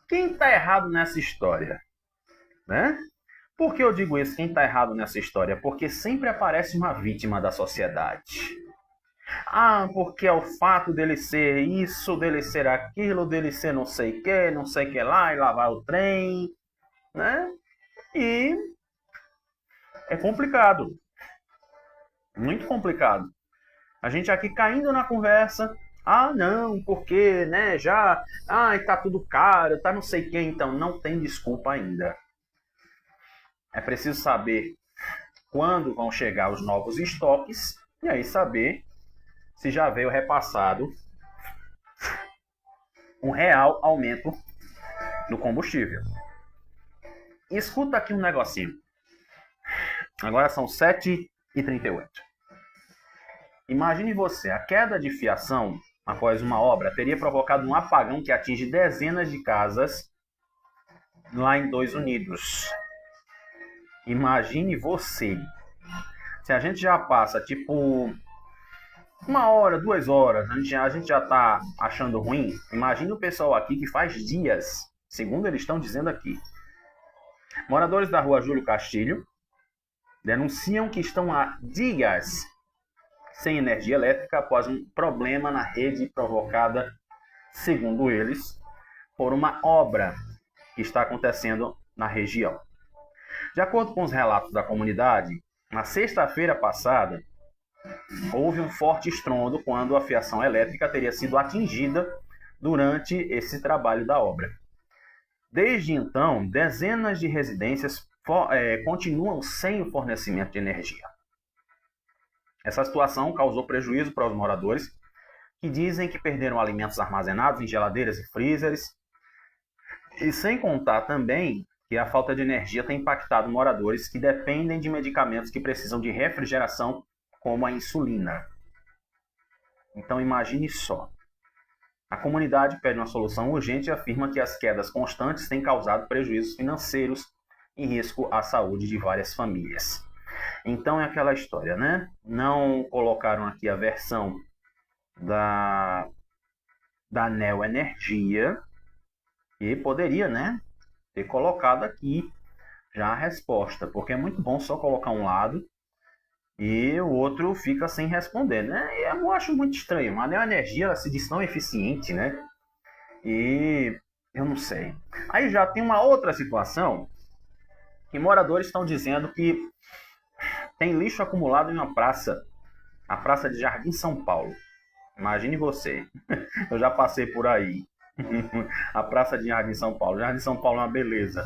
quem está errado nessa história? Né? Por que eu digo isso, quem está errado nessa história? Porque sempre aparece uma vítima da sociedade. Porque é o fato dele ser isso, dele ser aquilo, dele ser não sei o que lá, e lá vai o trem, né? E é complicado. Muito complicado. A gente aqui caindo na conversa. Não, porque, né, já... tá tudo caro, tá não sei o que, então não tem desculpa ainda. É preciso saber quando vão chegar os novos estoques e aí saber se já veio repassado um real aumento no combustível. E escuta aqui um negocinho. Agora são 7h38. Imagine você, a queda de fiação após uma obra teria provocado um apagão que atinge dezenas de casas lá em Dois Unidos. Imagine você. Se a gente já passa, tipo, 1 hora, 2 horas, a gente já tá achando ruim, imagine o pessoal aqui que faz dias, segundo eles estão dizendo aqui. Moradores da rua Júlio Castilho denunciam que estão há dias sem energia elétrica após um problema na rede provocada, segundo eles, por uma obra que está acontecendo na região. De acordo com os relatos da comunidade, na sexta-feira passada, houve um forte estrondo quando a fiação elétrica teria sido atingida durante esse trabalho da obra. Desde então, dezenas de residências continuam sem o fornecimento de energia. Essa situação causou prejuízo para os moradores, que dizem que perderam alimentos armazenados em geladeiras e freezers, e sem contar também que a falta de energia tem impactado moradores que dependem de medicamentos que precisam de refrigeração, como a insulina. Então imagine só. A comunidade pede uma solução urgente e afirma que as quedas constantes têm causado prejuízos financeiros e risco à saúde de várias famílias. Então é aquela história, né? Não colocaram aqui a versão da Neoenergia e poderia, né, ter colocado aqui já a resposta, porque é muito bom só colocar um lado e o outro fica sem responder, né? E eu acho muito estranho. A Neoenergia ela se diz tão eficiente, né? E eu não sei. Aí já tem uma outra situação que moradores estão dizendo que tem lixo acumulado em uma praça, a Praça de Jardim São Paulo. Imagine você. Eu já passei por aí. A Praça de Jardim São Paulo. Jardim São Paulo é uma beleza.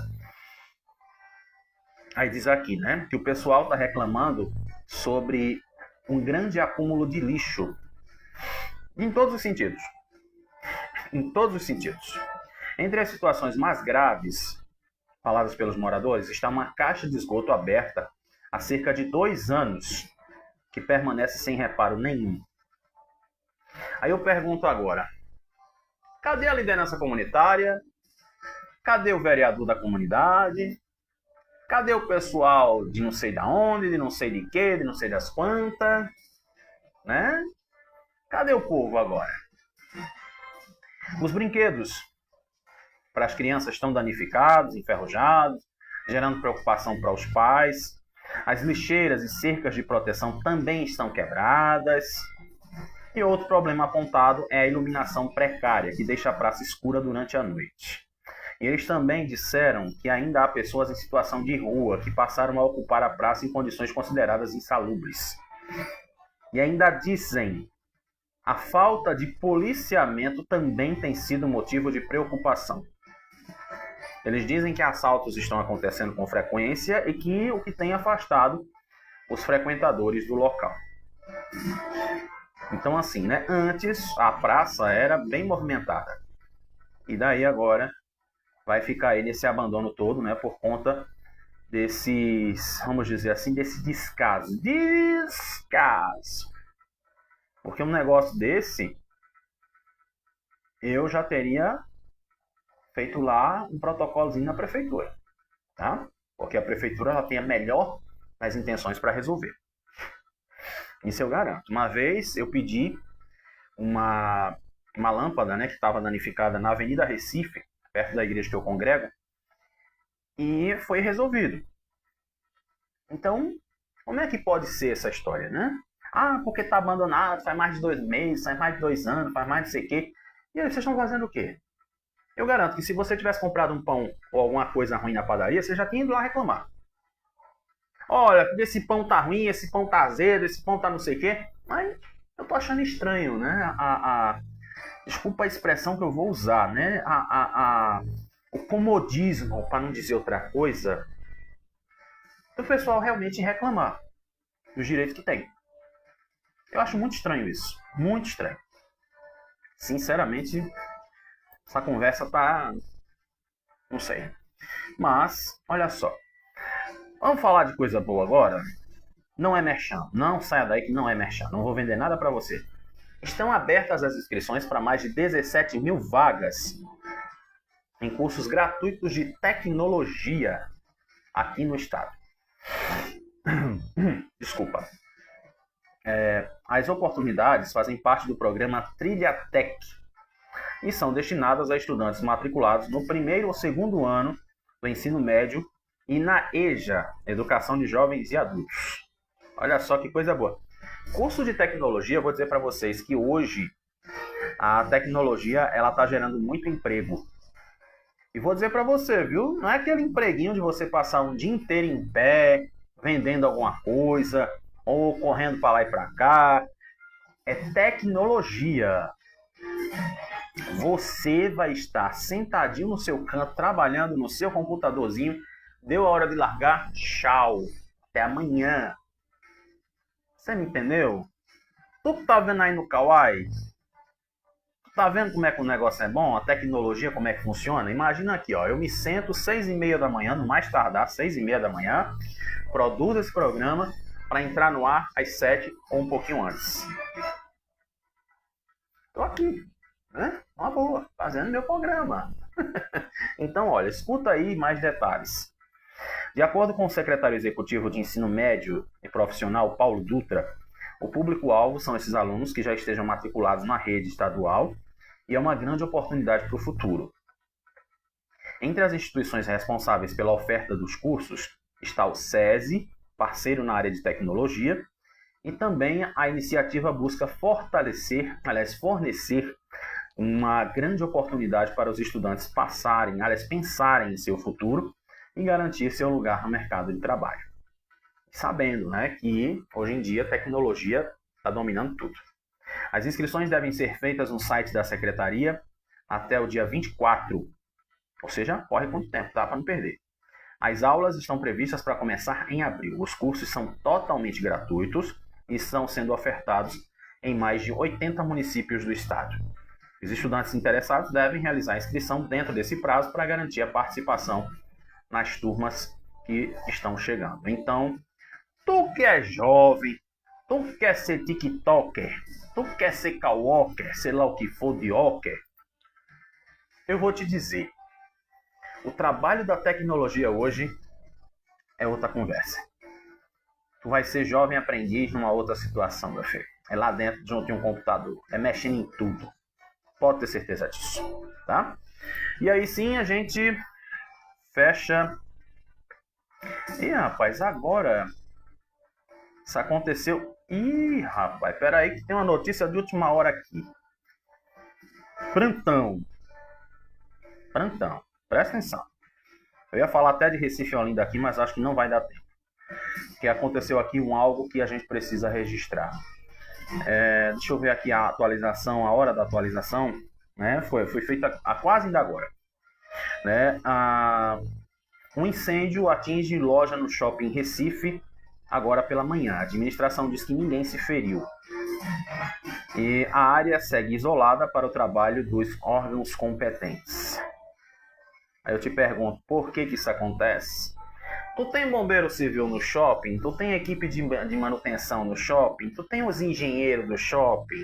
Aí diz aqui, né, que o pessoal está reclamando sobre um grande acúmulo de lixo. Em todos os sentidos. Em todos os sentidos. Entre as situações mais graves faladas pelos moradores está uma caixa de esgoto aberta há cerca de 2 anos, que permanece sem reparo nenhum. Aí eu pergunto agora, cadê a liderança comunitária? Cadê o vereador da comunidade? Cadê o pessoal de não sei da onde, de não sei de quê, de não sei das quantas, né? Cadê o povo agora? Os brinquedos para as crianças estão danificados, enferrujados, gerando preocupação para os pais. As lixeiras e cercas de proteção também estão quebradas. E outro problema apontado é a iluminação precária, que deixa a praça escura durante a noite. E eles também disseram que ainda há pessoas em situação de rua que passaram a ocupar a praça em condições consideradas insalubres. E ainda dizem, a falta de policiamento também tem sido motivo de preocupação. Eles dizem que assaltos estão acontecendo com frequência e que o que tem afastado os frequentadores do local. Então assim, né? Antes a praça era bem movimentada. E daí agora vai ficar aí nesse abandono todo, né? Por conta desses, vamos dizer assim, desse descaso. Descaso. Porque um negócio desse, eu já teria feito lá um protocolozinho na prefeitura, tá? Porque a prefeitura já tem a melhor das intenções para resolver. Isso eu garanto. Uma vez eu pedi uma lâmpada, né, que estava danificada na Avenida Recife, perto da igreja que eu congrego, e foi resolvido. Então, como é que pode ser essa história, né? Ah, porque está abandonado, faz mais de 2 meses, faz mais de 2 anos, faz mais de não sei o quê. E aí, vocês estão fazendo o quê? Eu garanto que se você tivesse comprado um pão ou alguma coisa ruim na padaria, você já tinha ido lá reclamar. Olha, esse pão tá ruim, esse pão tá azedo, esse pão tá não sei o quê. Mas eu tô achando estranho, né? Desculpa a expressão que eu vou usar, né? O comodismo, para não dizer outra coisa, do pessoal realmente reclamar dos direitos que tem. Eu acho muito estranho isso. Muito estranho. Sinceramente, essa conversa tá... não sei. Mas, olha só. Vamos falar de coisa boa agora? Não é merchan. Não saia daí que não é merchan. Não vou vender nada para você. Estão abertas as inscrições para mais de 17 mil vagas em cursos gratuitos de tecnologia aqui no estado. Desculpa. As oportunidades fazem parte do programa Trilhatec e são destinadas a estudantes matriculados no primeiro ou segundo ano do ensino médio e na EJA, Educação de Jovens e Adultos. Olha só que coisa boa. Curso de tecnologia, eu vou dizer para vocês que hoje a tecnologia ela está gerando muito emprego. E vou dizer para você, viu? Não é aquele empreguinho de você passar um dia inteiro em pé, vendendo alguma coisa, ou correndo para lá e para cá. É tecnologia. Você vai estar sentadinho no seu canto, trabalhando no seu computadorzinho. Deu a hora de largar? Tchau. Até amanhã. Você me entendeu? Tu que tá vendo aí no Kawaii? Tu tá vendo como é que o negócio é bom? A tecnologia, como é que funciona? Imagina aqui, ó. Eu me sento 6h30 da manhã, no mais tardar, 6h30 da manhã. Produzo esse programa para entrar no ar às 7 ou um pouquinho antes. Tô aqui, né? Uma boa, fazendo meu programa. Então, olha, escuta aí mais detalhes. De acordo com o secretário executivo de Ensino Médio e Profissional, Paulo Dutra, o público-alvo são esses alunos que já estejam matriculados na rede estadual e é uma grande oportunidade para o futuro. Entre as instituições responsáveis pela oferta dos cursos está o SESI, parceiro na área de tecnologia, e também a iniciativa busca fornecer uma grande oportunidade para os estudantes pensarem em seu futuro e garantir seu lugar no mercado de trabalho. Sabendo, né, que hoje em dia a tecnologia está dominando tudo. As inscrições devem ser feitas no site da Secretaria até o dia 24, ou seja, corre quanto tempo, tá? Para não perder. As aulas estão previstas para começar em abril. Os cursos são totalmente gratuitos e estão sendo ofertados em mais de 80 municípios do estado. Os estudantes interessados devem realizar a inscrição dentro desse prazo para garantir a participação nas turmas que estão chegando. Então, tu que é jovem, tu que quer ser tiktoker, tu que quer ser kawalker, sei lá o que for de walker, eu vou te dizer, o trabalho da tecnologia hoje é outra conversa. Tu vai ser jovem aprendiz numa outra situação, meu filho. É lá dentro junto de um computador. É mexendo em tudo. Pode ter certeza disso, tá? E aí sim a gente fecha. Ih, rapaz, agora isso aconteceu. Ih, rapaz, peraí que tem uma notícia de última hora aqui. Prantão. Presta atenção. Eu ia falar até de Recife e Olinda aqui, mas acho que não vai dar tempo. Porque aconteceu aqui algo que a gente precisa registrar. Deixa eu ver aqui a atualização, a hora da atualização, né? Foi feita quase ainda agora. Né? Um incêndio atinge loja no shopping Recife agora pela manhã. A administração diz que ninguém se feriu. E a área segue isolada para o trabalho dos órgãos competentes. Aí eu te pergunto, por que isso acontece? Tu tem bombeiro civil no shopping? Tu tem equipe de manutenção no shopping? Tu tem os engenheiros do shopping?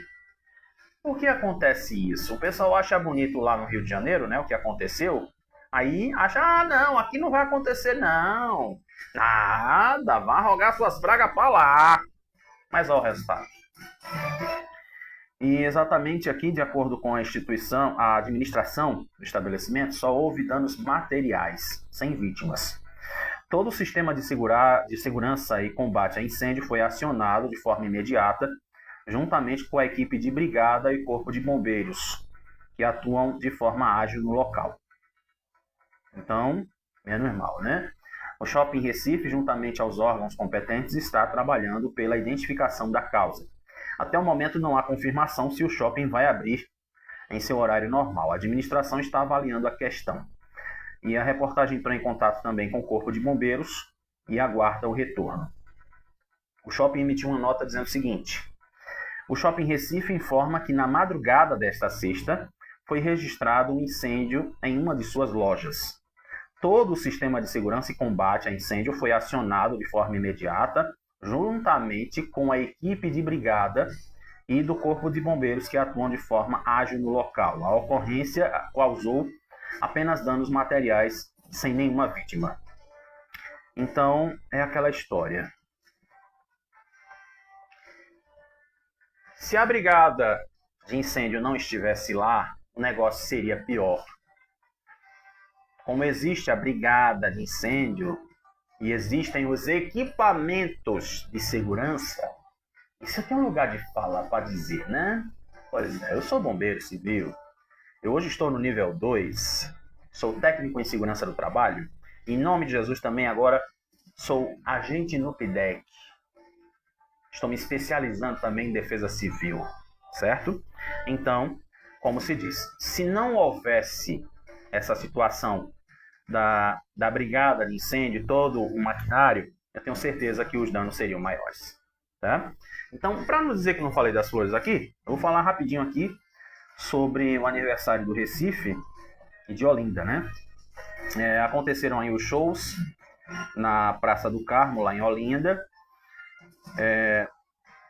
Por que acontece isso? O pessoal acha bonito lá no Rio de Janeiro, né? O que aconteceu. Aí acha, não, aqui não vai acontecer não. Nada, vá rogar suas pragas para lá. Mas olha o resultado. E exatamente aqui, de acordo com a instituição, a administração do estabelecimento, só houve danos materiais, sem vítimas. Todo o sistema de segurança e combate a incêndio foi acionado de forma imediata, juntamente com a equipe de brigada e corpo de bombeiros, que atuam de forma ágil no local. Então, é normal, né? O Shopping Recife, juntamente aos órgãos competentes, está trabalhando pela identificação da causa. Até o momento não há confirmação se o shopping vai abrir em seu horário normal. A administração está avaliando a questão. E a reportagem entrou em contato também com o Corpo de Bombeiros e aguarda o retorno. O shopping emitiu uma nota dizendo o seguinte: o Shopping Recife informa que na madrugada desta sexta foi registrado um incêndio em uma de suas lojas. Todo o sistema de segurança e combate a incêndio foi acionado de forma imediata, juntamente com a equipe de brigada e do Corpo de Bombeiros que atuam de forma ágil no local. A ocorrência causou apenas danos materiais, sem nenhuma vítima. Então, é aquela história. Se a brigada de incêndio não estivesse lá, o negócio seria pior. Como existe a brigada de incêndio e existem os equipamentos de segurança, isso aqui é um lugar de fala para dizer, né? Pois é, eu sou bombeiro civil. Eu hoje estou no nível 2, sou técnico em segurança do trabalho. Em nome de Jesus também agora sou agente no PIDEC. Estou me especializando também em defesa civil, certo? Então, como se diz, se não houvesse essa situação da brigada de incêndio, todo o maquinário, eu tenho certeza que os danos seriam maiores, tá? Então, para não dizer que não falei das flores aqui, eu vou falar rapidinho aqui sobre o aniversário do Recife e de Olinda, né? Aconteceram aí os shows na Praça do Carmo, lá em Olinda.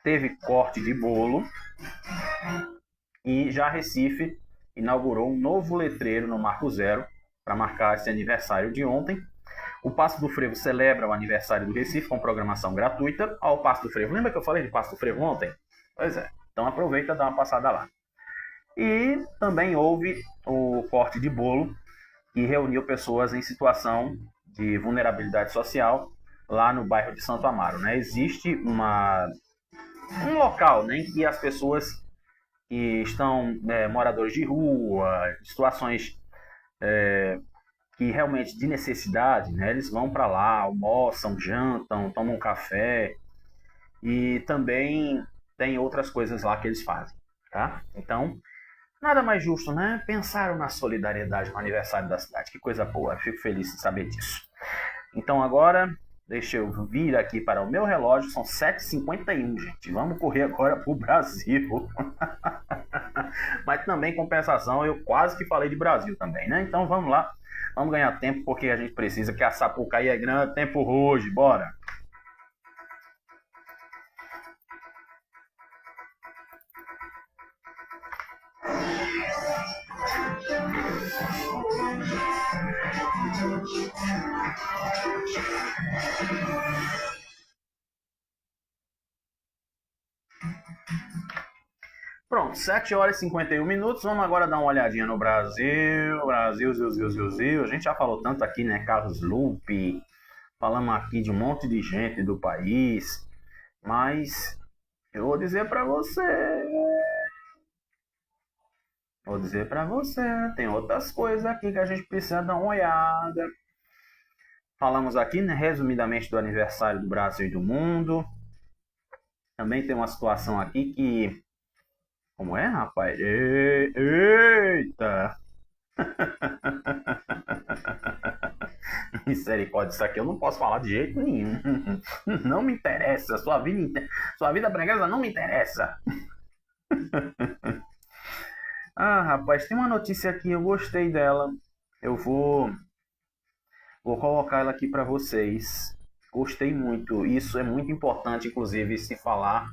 Teve corte de bolo e já Recife inaugurou um novo letreiro no Marco Zero para marcar esse aniversário de ontem. O Passo do Frevo celebra o aniversário do Recife com programação gratuita ao Passo do Frevo. Lembra que eu falei de Passo do Frevo ontem? Pois é. Então aproveita e dá uma passada lá. E também houve o corte de bolo que reuniu pessoas em situação de vulnerabilidade social lá no bairro de Santo Amaro, né? Existe um local, né, em que as pessoas que estão moradores de rua, situações que realmente de necessidade, né, eles vão para lá, almoçam, jantam, tomam café e também tem outras coisas lá que eles fazem, tá? Então, nada mais justo, né? Pensaram na solidariedade no aniversário da cidade. Que coisa boa, fico feliz de saber disso. Então agora, deixa eu vir aqui para o meu relógio, são 7h51, gente. Vamos correr agora para o Brasil. Mas também, compensação, eu quase que falei de Brasil também, né? Então vamos lá, vamos ganhar tempo, porque a gente precisa, que a Sapucaí é grande, tempo hoje, bora! Pronto, 7 horas e 51 minutos. Vamos agora dar uma olhadinha no Brasil. Brasil, Zil. A gente já falou tanto aqui, né? Carlos Lupe. Falamos aqui de um monte de gente do país. Mas eu vou dizer pra você. Tem outras coisas aqui que a gente precisa dar uma olhada. Falamos aqui, né, resumidamente, do aniversário do Brasil e do mundo. Também tem uma situação aqui que... Como é, rapaz? Eita! Misericórdia, isso aqui eu não posso falar de jeito nenhum. Não me interessa. Sua vida preguiça não me interessa. Ah, rapaz, tem uma notícia aqui, eu gostei dela. Eu vou colocar ela aqui para vocês. Gostei muito. Isso é muito importante, inclusive, se falar,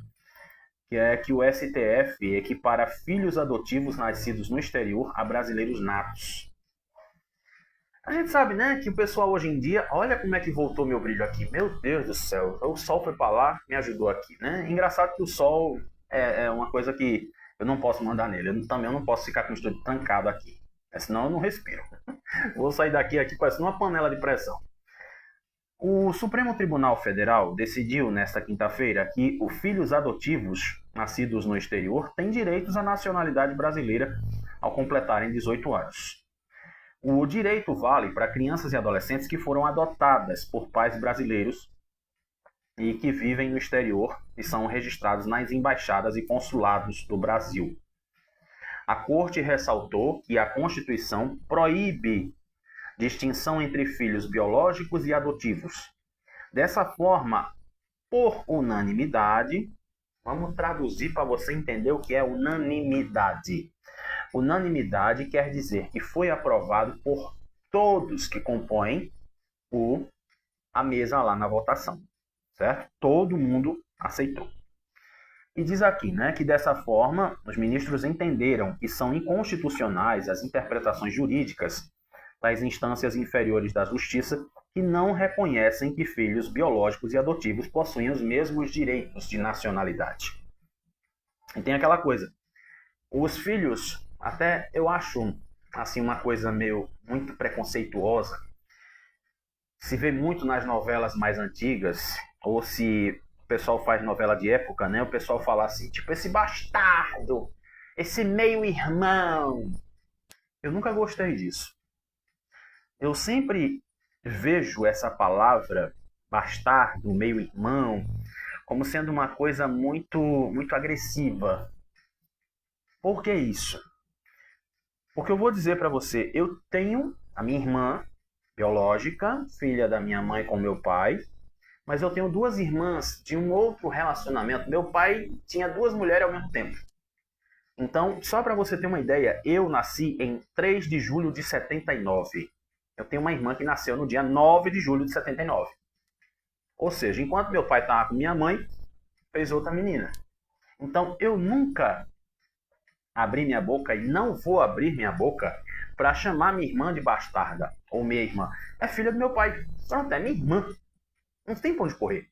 que é que o STF equipara filhos adotivos nascidos no exterior a brasileiros natos. A gente sabe, né, que o pessoal hoje em dia... Olha como é que voltou meu brilho aqui. Meu Deus do céu. O sol foi para lá, me ajudou aqui, né? Engraçado que o sol é uma coisa que eu não posso mandar nele. Eu não posso ficar com o estúdio trancado aqui. Senão eu não respiro. Vou sair daqui parecendo uma panela de pressão. O Supremo Tribunal Federal decidiu nesta quinta-feira que os filhos adotivos nascidos no exterior têm direitos à nacionalidade brasileira ao completarem 18 anos. O direito vale para crianças e adolescentes que foram adotadas por pais brasileiros e que vivem no exterior e são registrados nas embaixadas e consulados do Brasil. A Corte ressaltou que a Constituição proíbe distinção entre filhos biológicos e adotivos. Dessa forma, por unanimidade, vamos traduzir para você entender o que é unanimidade. Unanimidade quer dizer que foi aprovado por todos que compõem a mesa lá na votação, certo? Todo mundo aceitou. E diz aqui, né, que dessa forma os ministros entenderam que são inconstitucionais as interpretações jurídicas das instâncias inferiores da Justiça que não reconhecem que filhos biológicos e adotivos possuem os mesmos direitos de nacionalidade. E tem aquela coisa, os filhos, até eu acho assim uma coisa muito preconceituosa, se vê muito nas novelas mais antigas, ou se o pessoal faz novela de época, né, o pessoal fala assim, tipo, esse bastardo, esse meio-irmão. Eu nunca gostei disso. Eu sempre vejo essa palavra bastardo, meio-irmão, como sendo uma coisa muito, muito agressiva. Por que isso? Porque eu vou dizer para você, eu tenho a minha irmã biológica, filha da minha mãe com meu pai, mas eu tenho duas irmãs de um outro relacionamento. Meu pai tinha duas mulheres ao mesmo tempo. Então, só para você ter uma ideia, eu nasci em 3 de julho de 79. Eu tenho uma irmã que nasceu no dia 9 de julho de 79. Ou seja, enquanto meu pai estava com minha mãe, fez outra menina. Então, eu nunca abri minha boca e não vou abrir minha boca para chamar minha irmã de bastarda ou minha irmã. É filha do meu pai. Pronto, é minha irmã. Não tem pra onde correr.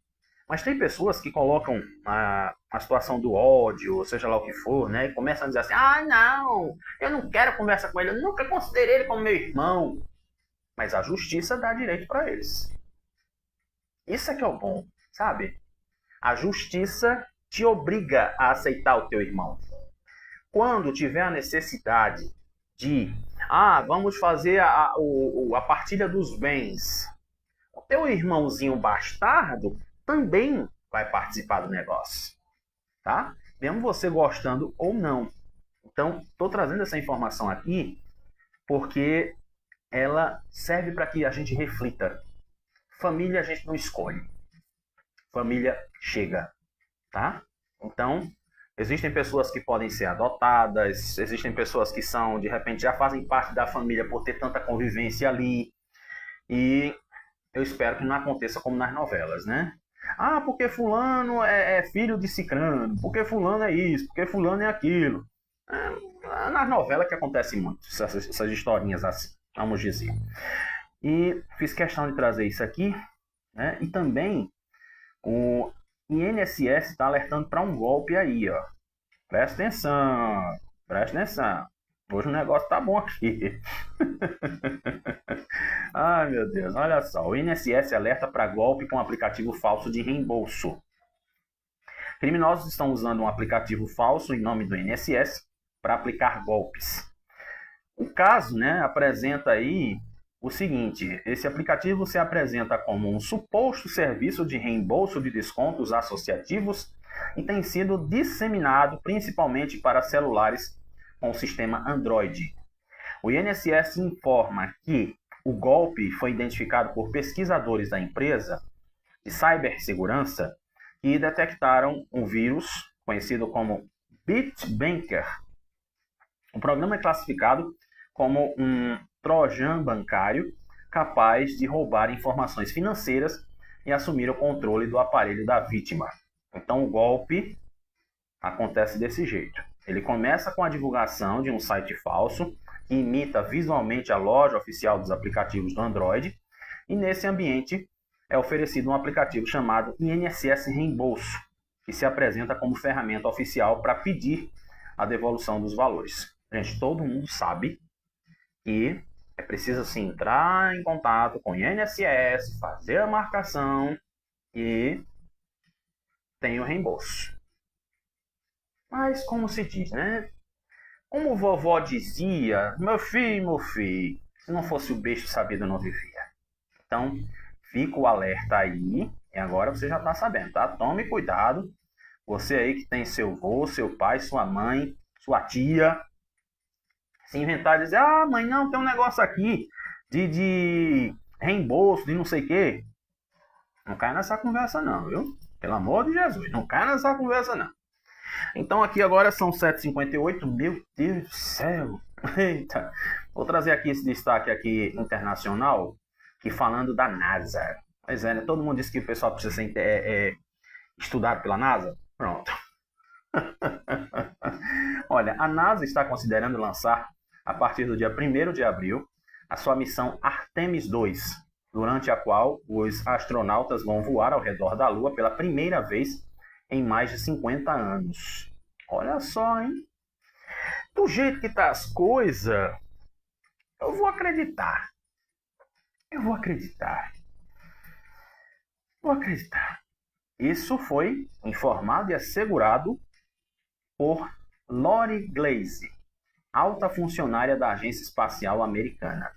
Mas tem pessoas que colocam a situação do ódio, ou seja lá o que for, né? E começam a dizer assim, não, eu não quero conversar com ele, eu nunca considerei ele como meu irmão. Mas a justiça dá direito para eles. Isso é que é o bom, sabe? A justiça te obriga a aceitar o teu irmão. Quando tiver a necessidade de, vamos fazer a partilha dos bens, o teu irmãozinho bastardo também vai participar do negócio, tá? Mesmo você gostando ou não. Então, estou trazendo essa informação aqui porque ela serve para que a gente reflita. Família a gente não escolhe. Família chega, tá? Então, existem pessoas que podem ser adotadas, existem pessoas que são, de repente, já fazem parte da família por ter tanta convivência ali. E eu espero que não aconteça como nas novelas, né? Porque fulano é filho de cicrano, porque fulano é isso, porque fulano é aquilo. nas novelas que acontece muito, essas historinhas assim, vamos dizer. E fiz questão de trazer isso aqui, né? E também o INSS está alertando para um golpe aí, ó. Presta atenção, presta atenção. Hoje o negócio tá bom aqui. Ai, meu Deus, olha só. O INSS alerta para golpe com aplicativo falso de reembolso. Criminosos estão usando um aplicativo falso em nome do INSS para aplicar golpes. O caso, né, apresenta aí o seguinte: esse aplicativo se apresenta como um suposto serviço de reembolso de descontos associativos e tem sido disseminado principalmente para celulares com o sistema Android. O INSS informa que o golpe foi identificado por pesquisadores da empresa de cibersegurança que detectaram um vírus conhecido como Bitbanker. O programa é classificado como um trojan bancário capaz de roubar informações financeiras e assumir o controle do aparelho da vítima. Então o golpe acontece desse jeito. Ele começa com a divulgação de um site falso que imita visualmente a loja oficial dos aplicativos do Android, e nesse ambiente é oferecido um aplicativo chamado INSS Reembolso, que se apresenta como ferramenta oficial para pedir a devolução dos valores. Gente, todo mundo sabe que é preciso assim, entrar em contato com o INSS, fazer a marcação e tem o reembolso. Mas como se diz, né? Como vovó dizia, meu filho, se não fosse o beijo sabido não vivia. Então, fica o alerta aí, e agora você já está sabendo, tá? Tome cuidado, você aí que tem seu avô, seu pai, sua mãe, sua tia, se inventar e dizer, ah, mãe, não, tem um negócio aqui de reembolso, de não sei o quê. Não cai nessa conversa não, viu? Pelo amor de Jesus, não cai nessa conversa não. Então aqui agora são 7h58, meu Deus do céu. Eita. Vou trazer aqui esse destaque aqui internacional, que falando da NASA. Pois é, né? Todo mundo diz que o pessoal precisa ser estudado pela NASA. Pronto. Olha, a NASA está considerando lançar, a partir do dia 1º de abril, a sua missão Artemis 2, durante a qual os astronautas vão voar ao redor da Lua pela primeira vez em mais de 50 anos. Olha só, hein? Do jeito que tá as coisas, eu vou acreditar. Vou acreditar. Isso foi informado e assegurado por Lori Glaze, alta funcionária da Agência Espacial Americana.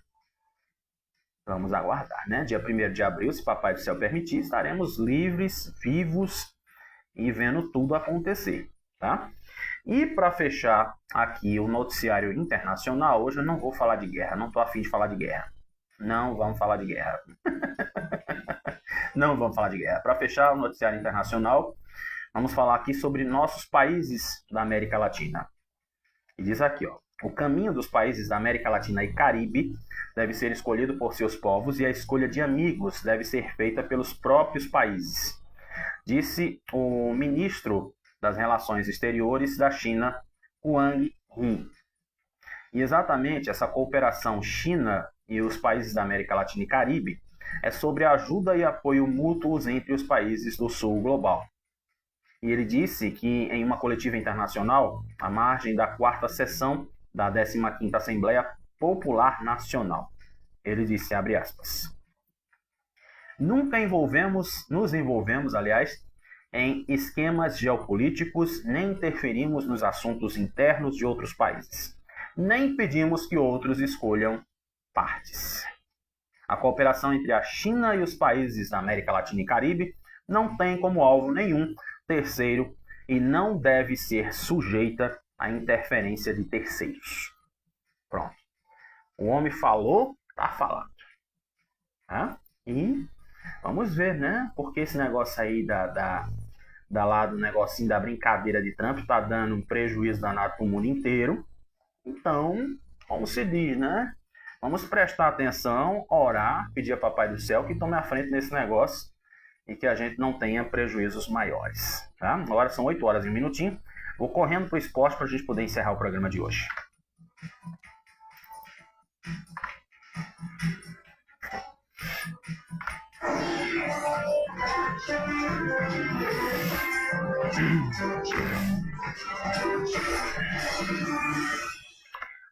Vamos aguardar, né? Dia 1º de abril, se Papai do Céu permitir, estaremos livres, vivos e vendo tudo acontecer, tá? E para fechar aqui o noticiário internacional, hoje eu não vou falar de guerra, não estou afim de falar de guerra. Não vamos falar de guerra. Não vamos falar de guerra. Para fechar o noticiário internacional, vamos falar aqui sobre nossos países da América Latina. E diz aqui, ó, o caminho dos países da América Latina e Caribe deve ser escolhido por seus povos e a escolha de amigos deve ser feita pelos próprios países, disse o ministro das Relações Exteriores da China, Wang Yi. E exatamente essa cooperação China e os países da América Latina e Caribe é sobre ajuda e apoio mútuos entre os países do Sul global. E ele disse que em uma coletiva internacional, à margem da 4ª sessão da 15ª Assembleia Popular Nacional, ele disse, abre aspas, nunca nos envolvemos, em esquemas geopolíticos, nem interferimos nos assuntos internos de outros países, nem pedimos que outros escolham partes. A cooperação entre a China e os países da América Latina e Caribe não tem como alvo nenhum terceiro e não deve ser sujeita à interferência de terceiros. Pronto. O homem falou, tá falando. E vamos ver, né? Porque esse negócio aí do negocinho da brincadeira de Trump tá dando um prejuízo danado pro mundo inteiro. Então, como se diz, né? Vamos prestar atenção, orar, pedir a Papai do Céu que tome a frente nesse negócio e que a gente não tenha prejuízos maiores. Tá? Agora são 8 horas e 1 minutinho. Vou correndo pro esporte para a gente poder encerrar o programa de hoje.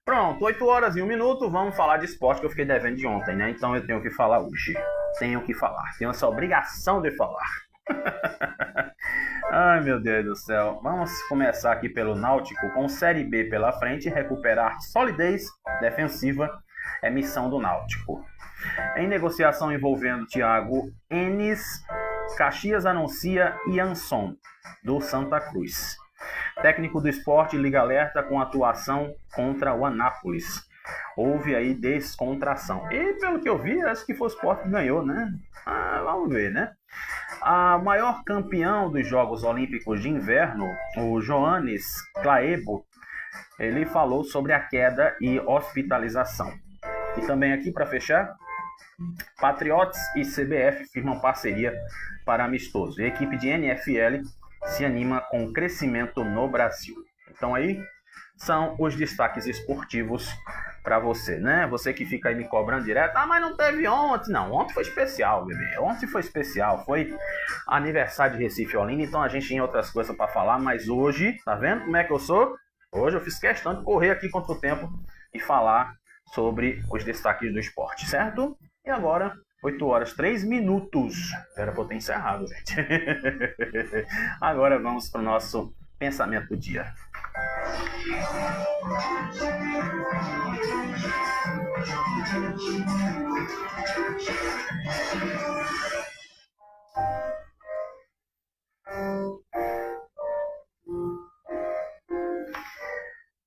Pronto, 8 horas e 1 minuto, vamos falar de esporte que eu fiquei devendo de ontem, né? Então eu tenho que falar hoje. Tenho que falar, tenho essa obrigação de falar. Ai, meu Deus do céu. Vamos começar aqui pelo Náutico, com Série B pela frente, recuperar solidez defensiva é missão do Náutico. Em negociação envolvendo Thiago Enes, Caxias anuncia Ianson, do Santa Cruz. Técnico do Sport liga alerta com atuação contra o Anápolis. Houve aí descontração. E pelo que eu vi, acho que foi o Sport que ganhou, né? Vamos ver, né? A maior campeão dos Jogos Olímpicos de Inverno, o Johannes Claebo, ele falou sobre a queda e hospitalização. E também aqui, para fechar, Patriots e CBF firmam parceria para amistoso. E a equipe de NFL se anima com o crescimento no Brasil. Então aí são os destaques esportivos para você, né? Você que fica aí me cobrando direto, mas não teve ontem. Não, ontem foi especial, bebê. Ontem foi especial, foi aniversário de Recife Olinda, então a gente tinha outras coisas para falar, mas hoje, tá vendo como é que eu sou? Hoje eu fiz questão de correr aqui contra o tempo e falar sobre os destaques do esporte, certo? E agora, 8 horas, 3 minutos. Era pra eu ter encerrado, gente. Agora vamos para o nosso pensamento do dia.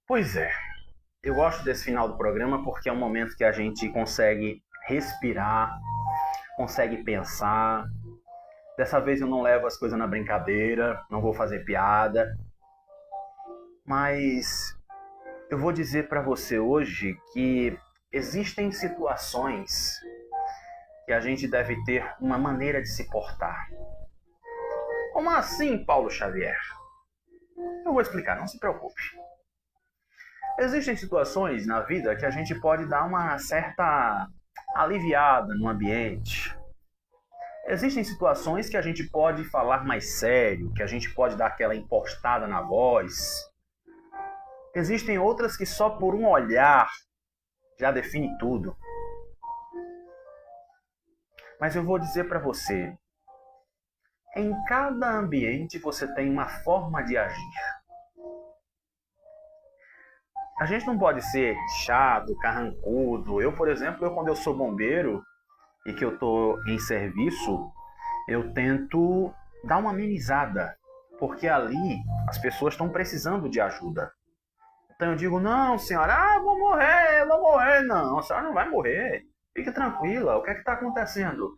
Pois é, eu gosto desse final do programa porque é um momento que a gente consegue respirar, consegue pensar. Dessa vez eu não levo as coisas na brincadeira, não vou fazer piada. Mas eu vou dizer para você hoje que existem situações que a gente deve ter uma maneira de se portar. Como assim, Paulo Xavier? Eu vou explicar, não se preocupe. Existem situações na vida que a gente pode dar uma certa aliviada no ambiente. Existem situações que a gente pode falar mais sério, que a gente pode dar aquela impostada na voz. Existem outras que só por um olhar já define tudo. Mas eu vou dizer para você, em cada ambiente você tem uma forma de agir. A gente não pode ser chato, carrancudo. Eu, por exemplo, quando eu sou bombeiro e que eu estou em serviço, eu tento dar uma amenizada, porque ali as pessoas estão precisando de ajuda. Então eu digo, não, senhora, vou morrer. Não, a senhora não vai morrer. Fique tranquila, o que é que está acontecendo?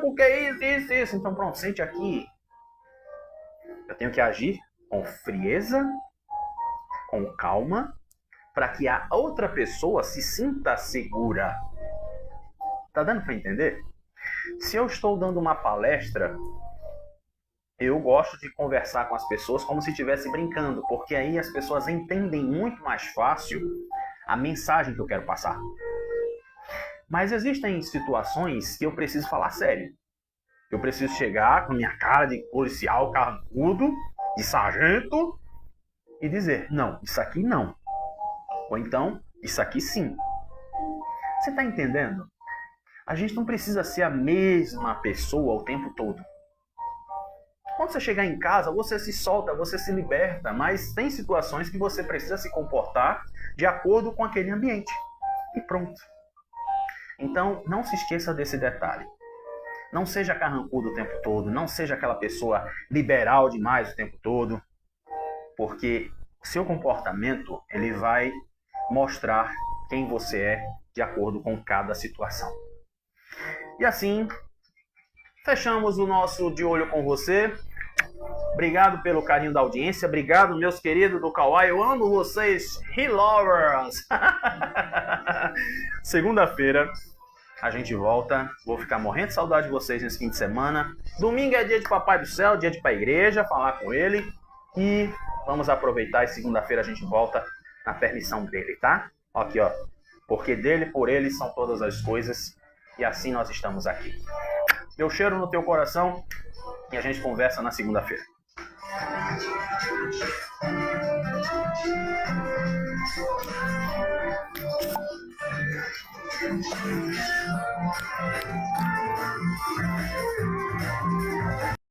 Porque isso. Então pronto, sente aqui. Eu tenho que agir com frieza, com calma, para que a outra pessoa se sinta segura. Tá dando para entender? Se eu estou dando uma palestra, eu gosto de conversar com as pessoas como se estivesse brincando, porque aí as pessoas entendem muito mais fácil a mensagem que eu quero passar. Mas existem situações que eu preciso falar sério. Eu preciso chegar com minha cara de policial carrancudo, de sargento, e dizer, não, isso aqui não. Ou então, isso aqui sim. Você está entendendo? A gente não precisa ser a mesma pessoa o tempo todo. Quando você chegar em casa, você se solta, você se liberta, mas tem situações que você precisa se comportar de acordo com aquele ambiente. E pronto. Então, não se esqueça desse detalhe. Não seja carrancudo o tempo todo, não seja aquela pessoa liberal demais o tempo todo, porque o seu comportamento ele vai mostrar quem você é de acordo com cada situação. E assim, fechamos o nosso De Olho com Você. Obrigado pelo carinho da audiência. Obrigado, meus queridos do Kauai. Eu amo vocês, He-Lovers. Segunda-feira a gente volta. Vou ficar morrendo de saudade de vocês nesse fim de semana. Domingo é dia de Papai do Céu, dia de ir pra igreja, falar com ele. E vamos aproveitar e segunda-feira a gente volta na permissão dele, tá? Aqui, ó. Porque dele, por ele são todas as coisas. E assim nós estamos aqui. Meu cheiro no teu coração. E a gente conversa na segunda-feira.